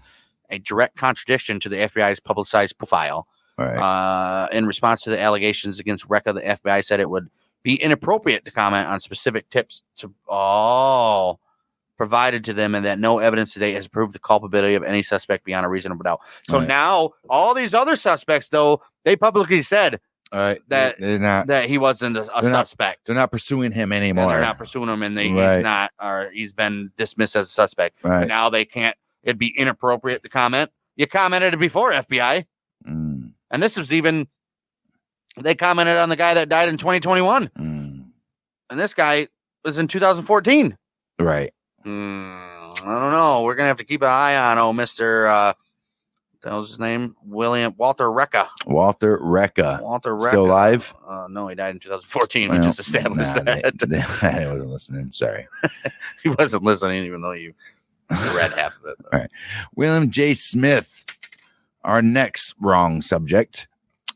a direct contradiction to the FBI's publicized profile. Right. In response to the allegations against Recca, the FBI said it would be inappropriate to comment on specific tips provided to them, and that no evidence today has proved the culpability of any suspect beyond a reasonable doubt. So now all these other suspects, though, they publicly said that he wasn't a suspect. They're not pursuing him anymore. And they're not pursuing him, and he's not, or he's been dismissed as a suspect. Right. Now they can't. It'd be inappropriate to comment. You commented before, FBI. And this was even, they commented on the guy that died in 2021. And this guy was in 2014. Right. I don't know. We're going to have to keep an eye on, Mr. That was his name, Walter Recca. Walter Recca. Still alive? No, he died in 2014. We just established that. I wasn't listening. Sorry. He wasn't listening, even though you read half of it. All right. William J. Smith, our next wrong subject,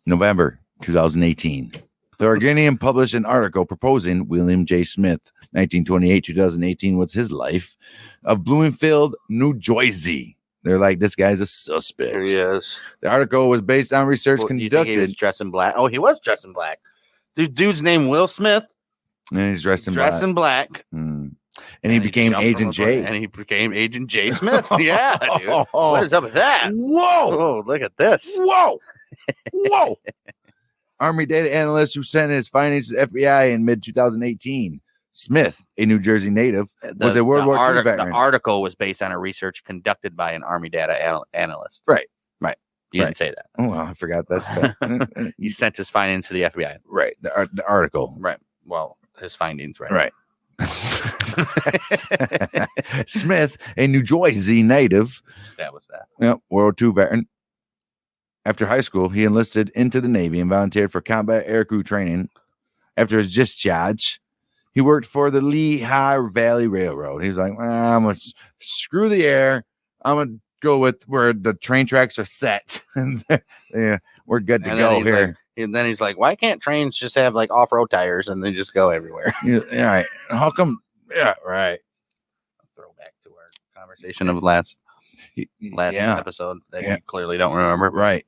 November 2018. The Oregonian published an article proposing William J. Smith, 1928-2018, was his life of Bloomfield, New Jersey. They're like, this guy's a suspect. There he is. The article was based on research Do you think he was conducted. dressed in black? Oh, he was dressed in black. Dude's name Will Smith. And he's dressed in black. And he became Agent J. And he became Agent J. Smith. Yeah, dude. What is up with that? Whoa! Oh, look at this. Whoa! Whoa! Army data analyst who sent his findings to the FBI in mid-2018. Smith, a New Jersey native, was a World War II veteran. The article was based on a research conducted by an Army data analyst. Right. You didn't say that. Oh, well, I forgot that. He sent his findings to the FBI. Right. The article. Right. Well, his findings, right? Right. Smith, a New Jersey native. That was that. Yep, World War II veteran. After high school, he enlisted into the Navy and volunteered for combat aircrew training. After his discharge, he worked for the Lehigh Valley Railroad. He's like, I'm going to screw the air. I'm going to go with where the train tracks are set. Yeah, we're good to go here. And then he's like, why can't trains just have like off-road tires and they just go everywhere? Yeah, right. How come? Yeah, right. Throwback to our conversation of last episode that you clearly don't remember. Right.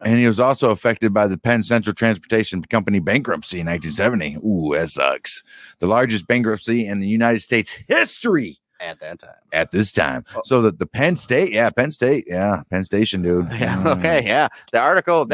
And he was also affected by the Penn Central Transportation Company bankruptcy in 1970. Ooh, that sucks. The largest bankruptcy in the United States history at that time. At this time. So that the Penn Station, dude. Yeah. Okay. Yeah. That article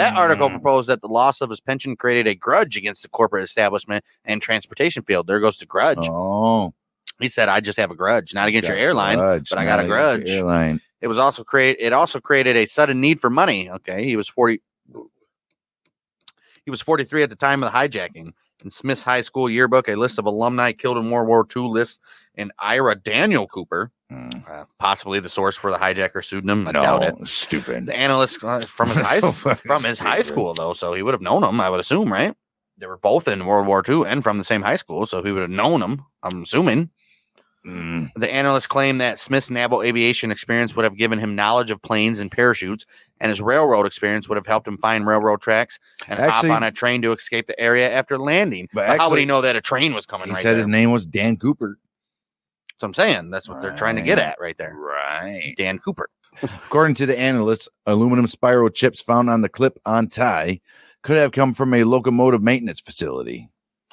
proposed that the loss of his pension created a grudge against the corporate establishment and transportation field. There goes the grudge. Oh. He said, I just have a grudge, not against your airline, but I got a grudge. Airline. It also created a sudden need for money. Okay. He was 43 at the time of the hijacking. In Smith's high school yearbook, a list of alumni killed in World War II lists an Ira Daniel Cooper, possibly the source for the hijacker pseudonym. I doubt it. Stupid. The analyst from his high school, though, so he would have known him, I would assume, right? They were both in World War II and from the same high school, so he would have known him, I'm assuming. The analyst claimed that Smith's naval aviation experience would have given him knowledge of planes and parachutes, and his railroad experience would have helped him find railroad tracks and hop on a train to escape the area after landing. But how would he know that a train was coming? He said his name was Dan Cooper. So I'm saying that's what they're trying to get at right there. Right. Dan Cooper. According to the analyst, aluminum spiral chips found on the clip-on tie could have come from a locomotive maintenance facility.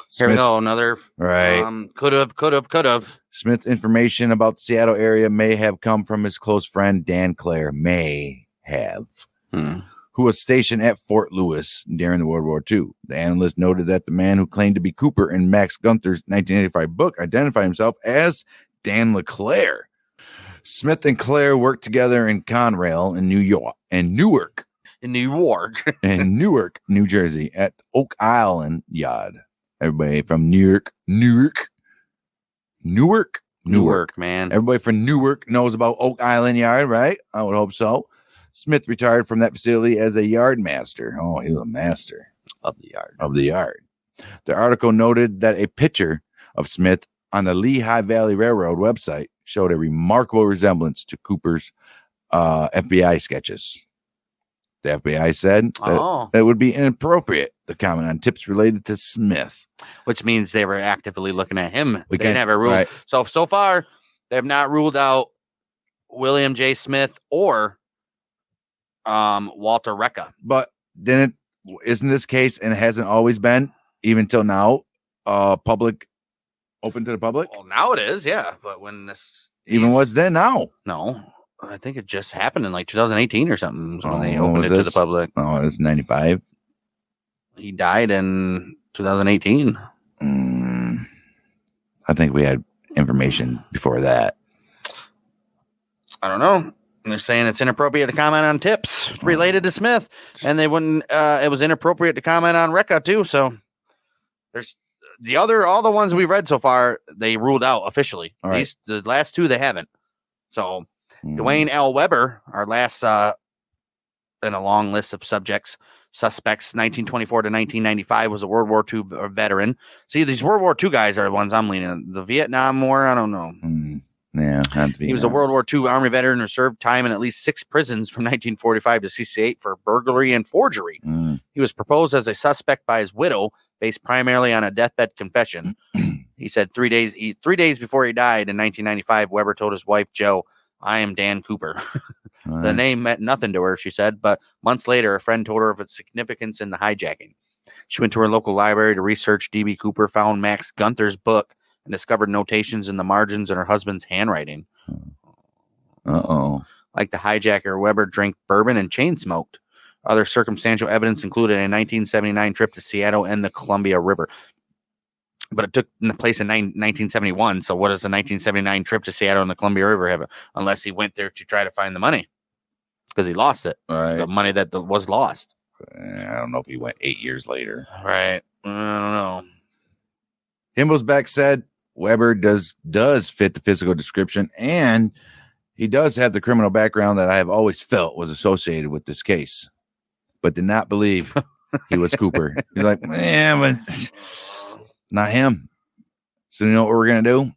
Here we go. Another could have. Smith's information about the Seattle area may have come from his close friend Dan Clare, who was stationed at Fort Lewis during the World War II. The analyst noted that the man who claimed to be Cooper in Max Gunther's 1985 book identified himself as Dan LeClaire. Smith and Clare worked together in Conrail in Newark, New Jersey, at Oak Island Yard. Everybody from Newark, man. Everybody from Newark knows about Oak Island Yard, right? I would hope so. Smith retired from that facility as a yard master. Oh, he was a master of the yard. The article noted that a picture of Smith on the Lehigh Valley Railroad website showed a remarkable resemblance to Cooper's FBI sketches. The FBI said that it would be inappropriate to comment on tips related to Smith. Which means they were actively looking at him. They never ruled. Right. So far, they have not ruled out William J. Smith or Walter Recca. But then isn't this case, and it hasn't always been, even till now, open to the public? Well, now it is, yeah. But when what's then now? No. I think it just happened in like 2018 or something when they opened it to the public. Oh, it was 95. He died in 2018. I think we had information before that. I don't know. They're saying it's inappropriate to comment on tips related to Smith, and they wouldn't. It was inappropriate to comment on Recca too. So there's all the ones we've read so far, they ruled out officially. Right. The last two they haven't. So. Dwayne L. Weber, our last in a long list of suspects, 1924 to 1995, was a World War II veteran. See, these World War II guys are the ones I'm leaning on. The Vietnam War, I don't know. Yeah. He was a World War II Army veteran who served time in at least 6 prisons from 1945 to 68 for burglary and forgery. He was proposed as a suspect by his widow, based primarily on a deathbed confession. He said 3 days before he died in 1995, Weber told his wife, Joe, "I am Dan Cooper." The name meant nothing to her, she said, but months later, a friend told her of its significance in the hijacking. She went to her local library to research D.B. Cooper, found Max Gunther's book, and discovered notations in the margins in her husband's handwriting. Like the hijacker, Weber drank bourbon and chain smoked. Other circumstantial evidence included a 1979 trip to Seattle and the Columbia River. But it took place in 1971, so what does the 1979 trip to Seattle and the Columbia River have? Unless he went there to try to find the money. Because he lost it. Right. The money that was lost. I don't know if he went 8 years later. Right. I don't know. Himmelsbeck said Weber does fit the physical description, and he does have the criminal background that I have always felt was associated with this case, but did not believe he was Cooper. He's like, man, but not him. So you know what we're going to do?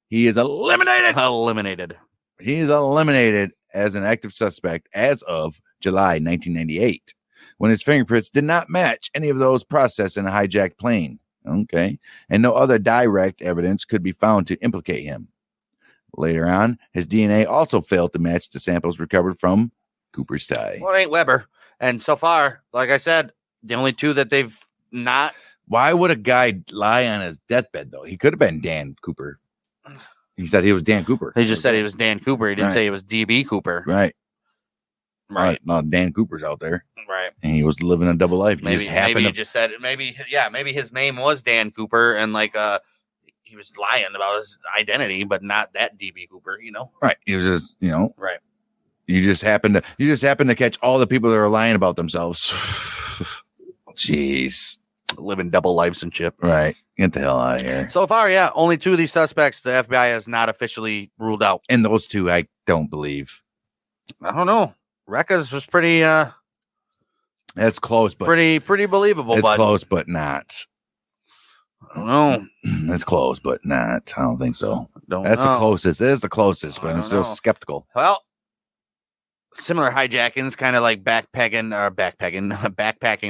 He is eliminated. He is eliminated as an active suspect as of July 1998, when his fingerprints did not match any of those processed in a hijacked plane. Okay. And no other direct evidence could be found to implicate him. Later on, his DNA also failed to match the samples recovered from Cooper's tie. Well, it ain't Weber. And so far, like I said, the only two that they've not. Why would a guy lie on his deathbed, though? He could have been Dan Cooper. He said he was Dan Cooper. He just said he was Dan Cooper. He didn't say he was D.B. Cooper. Right. Right. No, Dan Cooper's out there. Right. And he was living a double life. Maybe he just said maybe his name was Dan Cooper, and he was lying about his identity, but not that DB Cooper, Right. He was just, right. You just happened to catch all the people that are lying about themselves. Jeez. Living double lives and shit. Right. Get the hell out of here. So far, yeah, only 2 of these suspects the FBI has not officially ruled out. And those 2 I don't believe. I don't know. Rekka's was pretty that's close, but pretty believable. It's close, but not. I don't know. It's close, but not. I don't think so. That's the closest. It is the closest, but I'm still skeptical. Well, similar hijackings, kind of like backpacking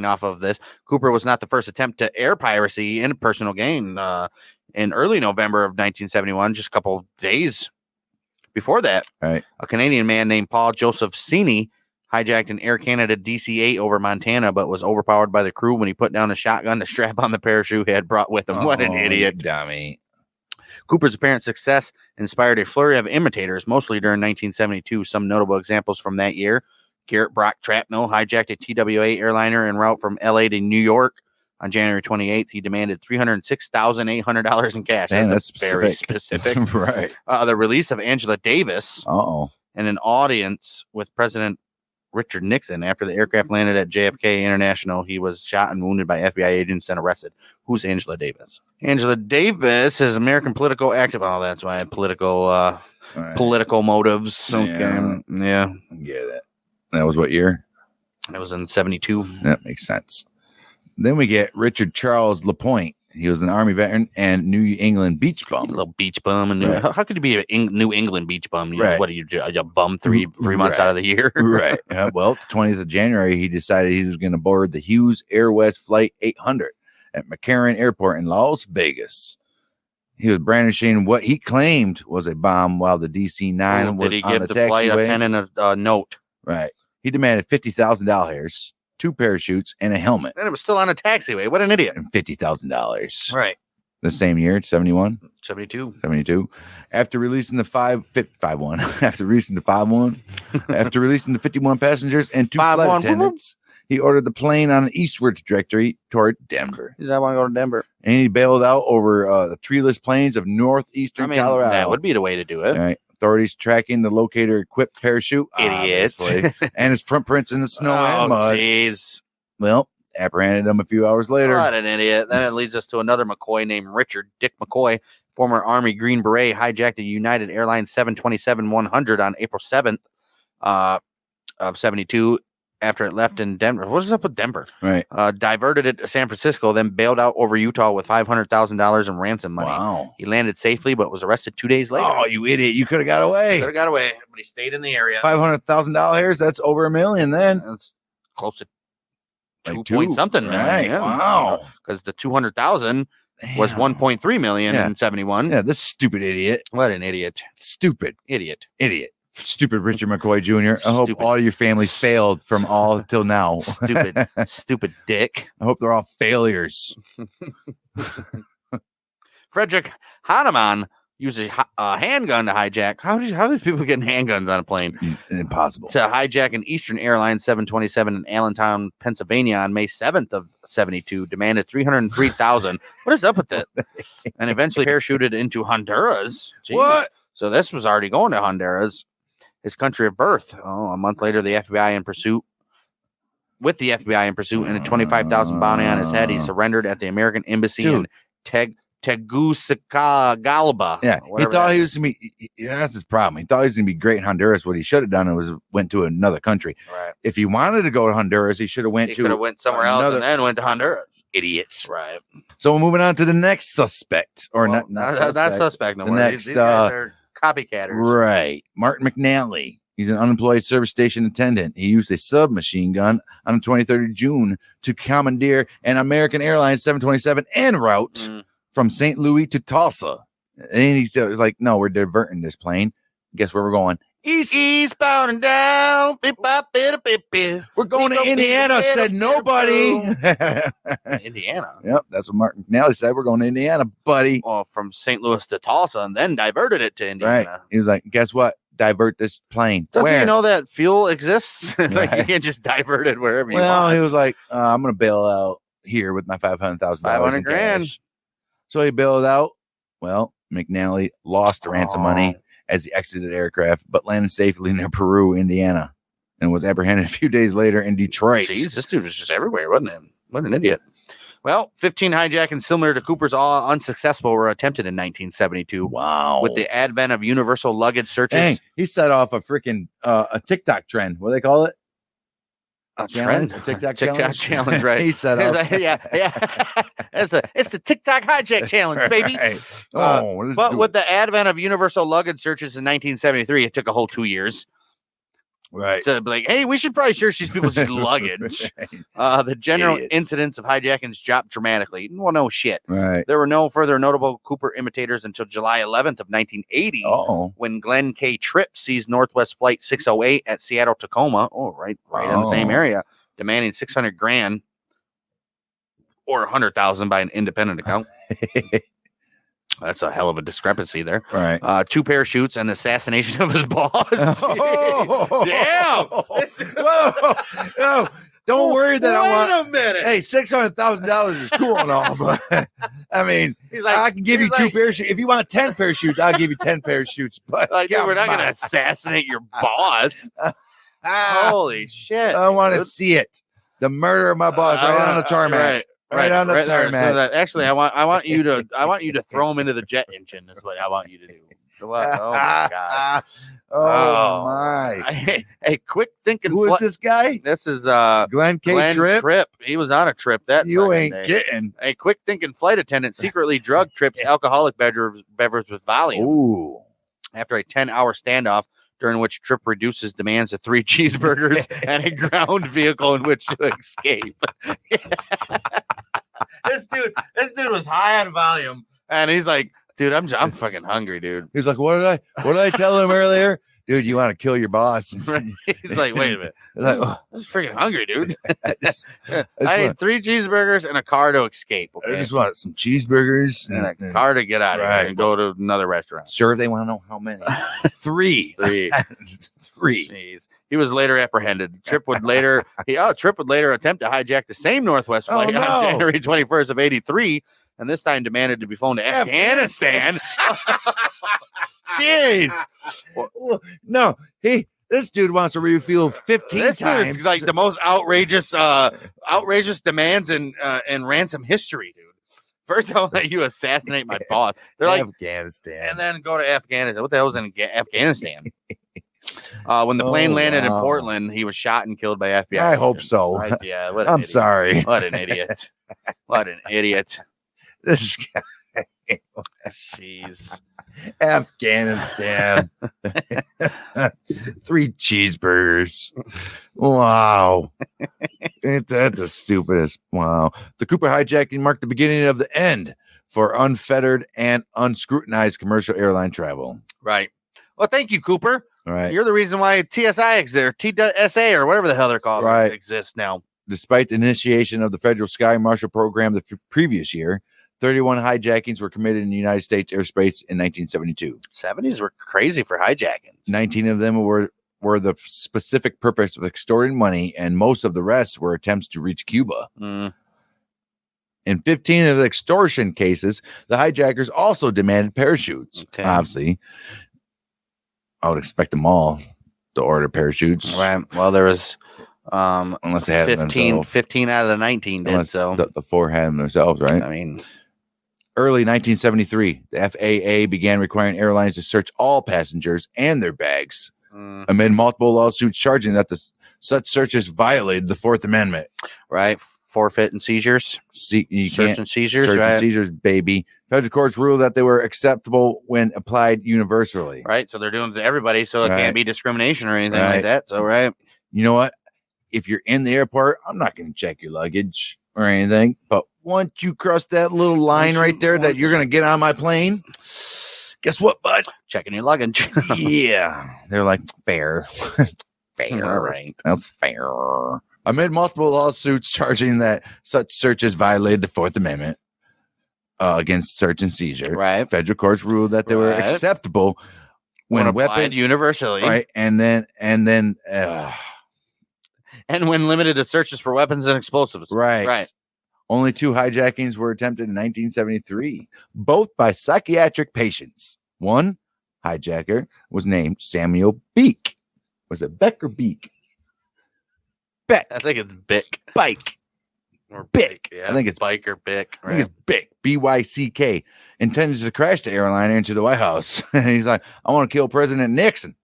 off of this. Cooper was not the first attempt to air piracy in personal gain. In early November of 1971, just a couple of days before that, right, a Canadian man named Paul Joseph Sini hijacked an Air Canada DC-8 over Montana, but was overpowered by the crew when he put down a shotgun to strap on the parachute he had brought with him. What an idiot. Dummy. Cooper's apparent success inspired a flurry of imitators, mostly during 1972. Some notable examples from that year: Garrett Brock Trapnell hijacked a TWA airliner en route from LA to New York. On January 28th, he demanded $306,800 in cash. Man, that's very specific. Right. The release of Angela Davis and an audience with President Richard Nixon after the aircraft landed at JFK International. He was shot and wounded by FBI agents and arrested. Who's Angela Davis? Angela Davis is American political activist. Oh, that's why political motives. Okay. Yeah. I get it. That was what year? It was in 72. That makes sense. Then we get Richard Charles LaPointe. He was an Army veteran and New England beach bum. A little beach bum. And how could you be a New England beach bum? Right. What do you do? A bum three months out of the year? Right. Well, the 20th of January, he decided he was going to board the Hughes Air West Flight 800 at McCarran Airport in Las Vegas. He was brandishing what he claimed was a bomb while the DC-9 was did he on give the the flight a taxiway. pen and a note? Right. He demanded $50,000, 2 parachutes, and a helmet. And it was still on a taxiway. What an idiot. And $50,000. Right. The same year, 71? 72. After releasing the 5-1, after releasing the 51 passengers and 2 flight attendants, he ordered the plane on an eastward trajectory toward Denver. He said, I want to go to Denver. And he bailed out over the treeless plains of northeastern Colorado. That would be the way to do it. All right. Authorities tracking the locator-equipped parachute, Idiot, and his footprints in the snow and mud. Jeez. Well, apprehended him a few hours later. What an idiot. Then it leads us to another McCoy named Richard Dick McCoy, former Army Green Beret, hijacked a United Airlines 727-100 on April 7th of 72 after it left in Denver. What is up with Denver? Right. Diverted it to San Francisco, then bailed out over Utah with $500,000 in ransom money. Wow. He landed safely, but was arrested 2 days later. Oh, you idiot. You could have got away. Could have got away, but he stayed in the area. $500,000. That's over $1 million then. That's close to Like 2 point something million. Right. Yeah. Wow. Because the 200,000 was 1.3 million in 71. Yeah, this stupid idiot. What an idiot. Stupid. Idiot. Stupid Richard McCoy Jr. I hope all your families failed from all till now. Stupid dick. I hope they're all failures. Frederick Hahnemann used a handgun to hijack. How did people get handguns on a plane? Impossible. To hijack an Eastern Airlines 727 in Allentown, Pennsylvania on May 7th of 72, demanded $303,000. What is up with that? And eventually parachuted into Honduras. Jeez. What? So this was already going to Honduras, his country of birth. Oh, a month later, the FBI in pursuit. With the FBI in pursuit and a $25,000 bounty on his head, he surrendered at the American Embassy in Tegucigalpa. Yeah, he thought he was going to be. That's his problem. He thought he was going to be great in Honduras. What he should have done was went to another country. Right. If he wanted to go to Honduras, he should have went somewhere else and then went to Honduras. Idiots. Right. So we're moving on to the next suspect, or not suspect. No the more. next, These guys are copycatters. Right. Martin McNally. He's an unemployed service station attendant. He used a submachine gun on the 23rd of June to commandeer an American Airlines 727 en route from St. Louis to Tulsa. And he was like, no, we're diverting this plane. Guess where we're going? Eastbound and down. We're going to Indiana, said nobody. Indiana. Yep, that's what Martin McNally said. We're going to Indiana, buddy. Well, from St. Louis to Tulsa and then diverted it to Indiana. Right. He was like, guess what? Divert this plane. Doesn't you know that fuel exists? Like you can't just divert it wherever you want. Well, he was like, I'm going to bail out here with my $500,000. $500,000. So he bailed out. Well, McNally lost the ransom money as he exited the aircraft, but landed safely near Peru, Indiana, and was apprehended a few days later in Detroit. Jeez, this dude was just everywhere, wasn't he? What an idiot. Well, 15 hijackings similar to Cooper's, all unsuccessful, were attempted in 1972. Wow. With the advent of universal luggage searches. Dang, he set off a freaking a TikTok trend. What do they call it? A trend? A TikTok challenge, right? He set off. Yeah. It's the TikTok hijack challenge, baby. Right. But with the advent of universal luggage searches in 1973, it took a whole 2 years. Right. To be like, hey, we should probably search these people's luggage. Right. The general incidence of hijackings dropped dramatically. Well, no shit. Right. There were no further notable Cooper imitators until July 11th of 1980, when Glenn K. Tripp seized Northwest Flight 608 at Seattle Tacoma. Oh, right in the same area, demanding $600,000 or 100,000 by an independent account. That's a hell of a discrepancy there. Right. 2 parachutes and the assassination of his boss. Damn. Whoa. No, don't worry that I want. Wait a minute. Hey, $600,000 is cool and all, but I mean, like, I can give you 2 parachutes. If you want 10 parachutes, I'll give you 10 parachutes. But like, dude, we're not going to assassinate your boss. Holy shit. I want to see it. The murder of my boss right on the tarmac. Right on the tarmac. So actually, I want you to throw him into the jet engine. Is what I want you to do. Oh my god! Oh my! Hey, quick thinking. Who is this guy? This is Glenn K. Tripp. He was on a trip that you ain't day. getting. A quick thinking flight attendant secretly drugged Tripp's alcoholic beverage with Valium. Ooh! After a 10-hour standoff, during which Tripp reduced his demands to 3 cheeseburgers and a ground vehicle in which to escape. This dude was high on volume, and he's like, "Dude, I'm fucking hungry, dude." He's like, "What did I tell him earlier, dude? You want to kill your boss?" He's like, "Wait a minute, like, I'm just freaking hungry, dude. I need 3 cheeseburgers and a car to escape. Okay? I just want some cheeseburgers and a car to get out of here and go to another restaurant. Sure, they want to know how many. 3. 3. Jeez. He was later apprehended. Tripp would later attempt to hijack the same Northwest flight on January 21st of 83, and this time demanded to be flown to Afghanistan. Jeez. No, this dude wants to refuel 15 times. Is like the most outrageous demands in ransom history, dude. First, I'll let you assassinate my boss. They're like Afghanistan, and then go to Afghanistan. What the hell is in Afghanistan? When the plane landed in wow. Portland, he was shot and killed by FBI. I hope agents. so. Yeah, what an I'm idiot. sorry. What an idiot. What an idiot. This guy. Jeez. Afghanistan. 3 cheeseburgers. Wow. Ain't that the stupidest? Wow. The Cooper hijacking marked the beginning of the end for unfettered and unscrutinized commercial airline travel. Right. Well, thank you, Cooper. All right. You're the reason why TSI exists, or TSA, or whatever the hell they're called, Right. exists now. Despite the initiation of the federal Sky Marshal program the previous year, 31 hijackings were committed in the United States airspace in 1972. 70s were crazy for hijacking. 19 of them were the specific purpose of extorting money, and most of the rest were attempts to reach Cuba. Mm. In 15 of the extortion cases, the hijackers also demanded parachutes. Okay. Obviously, I would expect them all to order parachutes. Right. Well, there was Unless they had them 15 out of the 19 did. Unless So the 4 had them themselves, right? I mean, early 1973, the FAA began requiring airlines to search all passengers and their bags amid multiple lawsuits charging that such searches violated the Fourth Amendment. Right. Forfeit and seizures. Search and seizures, search right? and seizures, baby. Federal courts ruled that they were acceptable when applied universally. Right. So they're doing it to everybody, so it Right. can't be discrimination or anything Right. like that. So, right. You know what? If you're in the airport, I'm not going to check your luggage or anything. But once you cross that little line right there that you're going to get on my plane, guess what, bud? Checking your luggage. Yeah. They're like, fair. Fair. All right. That's fair. Amid multiple lawsuits charging that such searches violated the Fourth Amendment against search and seizure, Right. federal courts ruled that they were Right. acceptable when applied weapon universally. right, and then And when limited to searches for weapons and explosives. right. Right. Only 2 hijackings were attempted in 1973, both by psychiatric patients. One hijacker was named Samuel Beek. Was it Beck or Beek? Beck. I think it's Bick. Bike. Or Bick. Yeah. I think it's Bike or Bick. I think it's Bick, B-Y-C-K, intended to crash the airliner into the White House. And he's like, I want to kill President Nixon.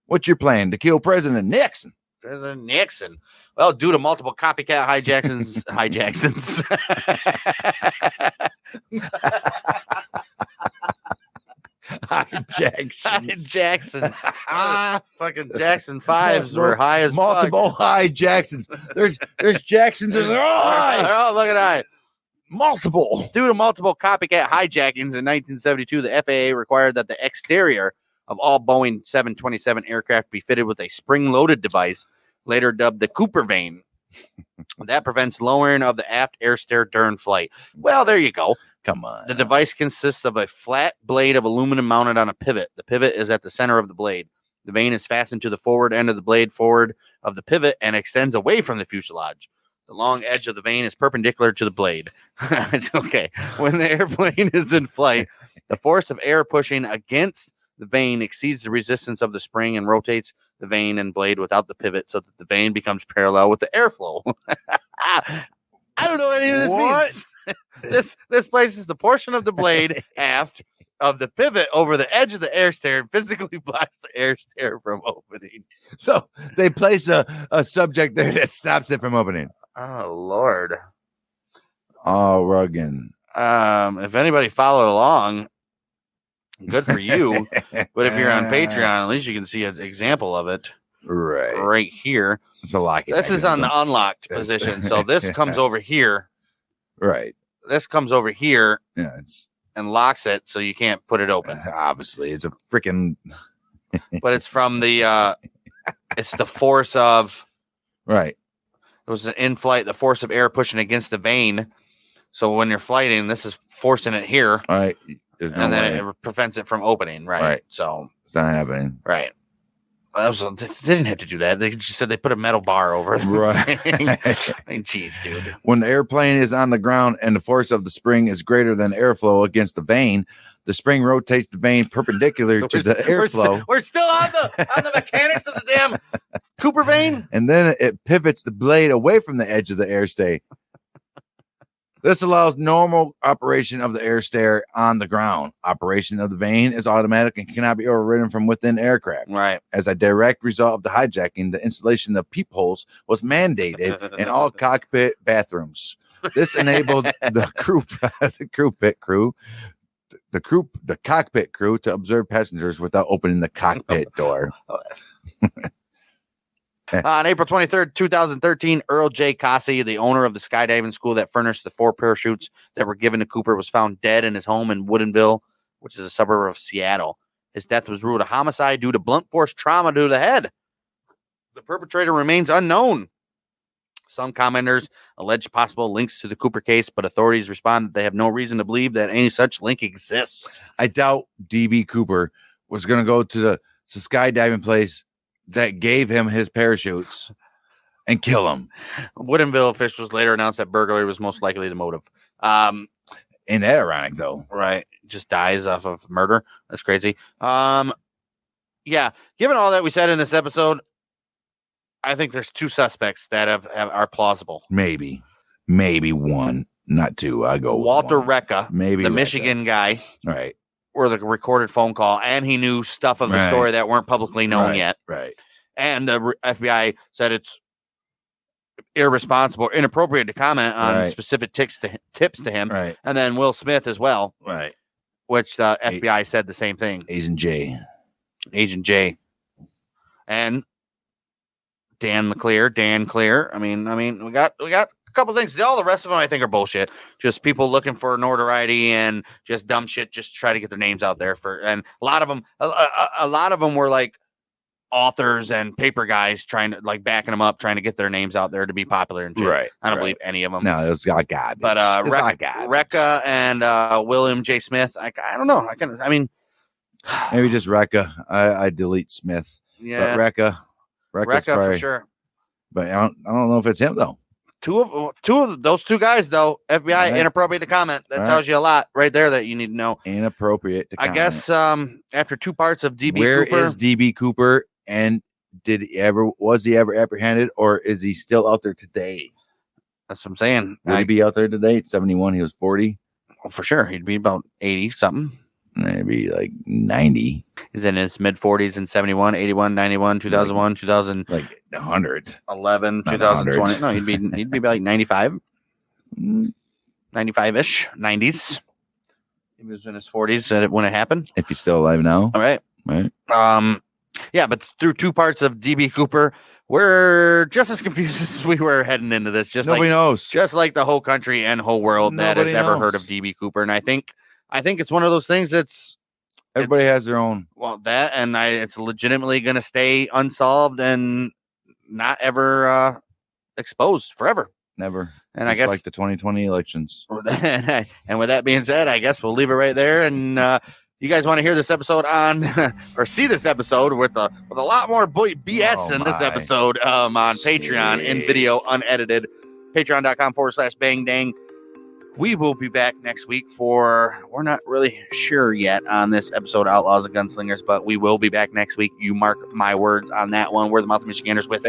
What's your plan? To kill President Nixon? President Nixon. Well, due to multiple copycat hijackings. Jacksons. Fucking Jackson 5s were high as multiple high Jacksons. There's Jacksons and they're all high. Oh, look at that. Multiple. Due to multiple copycat hijackings in 1972, the FAA required that the exterior of all Boeing 727 aircraft be fitted with a spring-loaded device, later dubbed the Cooper vane. That prevents lowering of the aft air stair during flight. Well, there you go. Come on. The device consists of a flat blade of aluminum mounted on a pivot. The pivot is at the center of the blade. The vane is fastened to the forward end of the blade forward of the pivot and extends away from the fuselage. The long edge of the vane is perpendicular to the blade. It's okay. When the airplane is in flight, the force of air pushing against the vane exceeds the resistance of the spring and rotates the vane and blade without the pivot so that the vane becomes parallel with the airflow. I don't know what any of this means. This places the portion of the blade aft of the pivot over the edge of the air stair and physically blocks the air stair from opening. So they place a subject there that stops it from opening. Oh, Lord. Oh, Ruggin. If anybody followed along, good for you. But if you're on Patreon, at least you can see an example of it right here. It's a lock. This is on the unlocked position. So this comes over here. Right. This comes over here. Yeah, it's and locks it so you can't put it open. Obviously, it's a freaking. But it's from the. It's the force of. Right. It was an in-flight, the force of air pushing against the vane. So when you're flighting, this is forcing it here. All right. And then it prevents it from opening. Right. So. It's not happening. Right. They didn't have to do that. They just said they put a metal bar over it. Right. I mean, geez, dude. When the airplane is on the ground and the force of the spring is greater than airflow against the vane, the spring rotates the vane perpendicular to the airflow. We're still on the mechanics of the damn Cooper vane. And then it pivots the blade away from the edge of the air stay. This allows normal operation of the air stair on the ground. Operation of the vane is automatic and cannot be overridden from within aircraft. Right. As a direct result of the hijacking, the installation of peepholes was mandated in all cockpit bathrooms. This enabled the cockpit crew to observe passengers without opening the cockpit door. On April 23rd, 2013, Earl J. Cossey, the owner of the skydiving school that furnished the 4 parachutes that were given to Cooper, was found dead in his home in Woodinville, which is a suburb of Seattle. His death was ruled a homicide due to blunt force trauma to the head. The perpetrator remains unknown. Some commenters allege possible links to the Cooper case, but authorities respond that they have no reason to believe that any such link exists. I doubt DB Cooper was going to go to the skydiving place that gave him his parachutes and kill him. Woodinville officials later announced that burglary was most likely the motive. Ain't that ironic, though? Right. Just dies off of murder. That's crazy. Yeah. Given all that we said in this episode, I think there's 2 suspects that are plausible. Maybe 1, not 2. I go Walter 1. Recca, maybe the Recca. Michigan guy, right? or the recorded phone call, and he knew stuff of the story that weren't publicly known yet. Right. And the FBI said it's irresponsible, inappropriate to comment on specific tips to him. Right. And then Will Smith as well. Right. Which the FBI said the same thing. Agent J. And Dan Clear. I mean, we got a couple things. All the rest of them I think are bullshit. Just people looking for notoriety and just dumb shit, just to try to get their names out there and a lot of them were like authors and paper guys trying to like backing them up, trying to get their names out there to be popular and shit. Right. I don't believe any of them. No, it was garbage. But Recca and William J. Smith, I don't know. Maybe just Recca. I delete Smith. Yeah. But Recca's for sure. But I don't know if it's him though. Two of those 2 guys though, FBI inappropriate to comment. That tells you a lot right there that you need to know. Inappropriate to comment. I guess after 2 parts of DB Where Cooper. is DB Cooper, and was he ever apprehended, or is he still out there today? That's what I'm saying. Would he be out there today? 71, he was 40. Well, for sure. He'd be about 80 something. Maybe like 90. He's in his mid 40s in 71, 81, 91, 2001, 2000. Like 100. 11, 2020. No, he'd be like 95. 95-ish. 90s. He was in his 40s when it happened. If he's still alive now. All right. Right. Yeah, but through 2 parts of DB Cooper, we're just as confused as we were heading into this. Nobody knows. Just like the whole country and whole world that has ever heard of DB Cooper. And I think it's one of those things that's everybody has their own. Well, it's legitimately going to stay unsolved and not ever exposed forever. Never. And just I guess like the 2020 elections. And with that being said, I guess we'll leave it right there. And you guys want to hear this episode or see this episode with a lot more BS in this episode on Patreon in video unedited. Patreon.com/bangdang. We will be back next week we're not really sure yet on this episode, Outlaws and Gunslingers, but we will be back next week. You mark my words on that one. We're the Mouth Michiganders with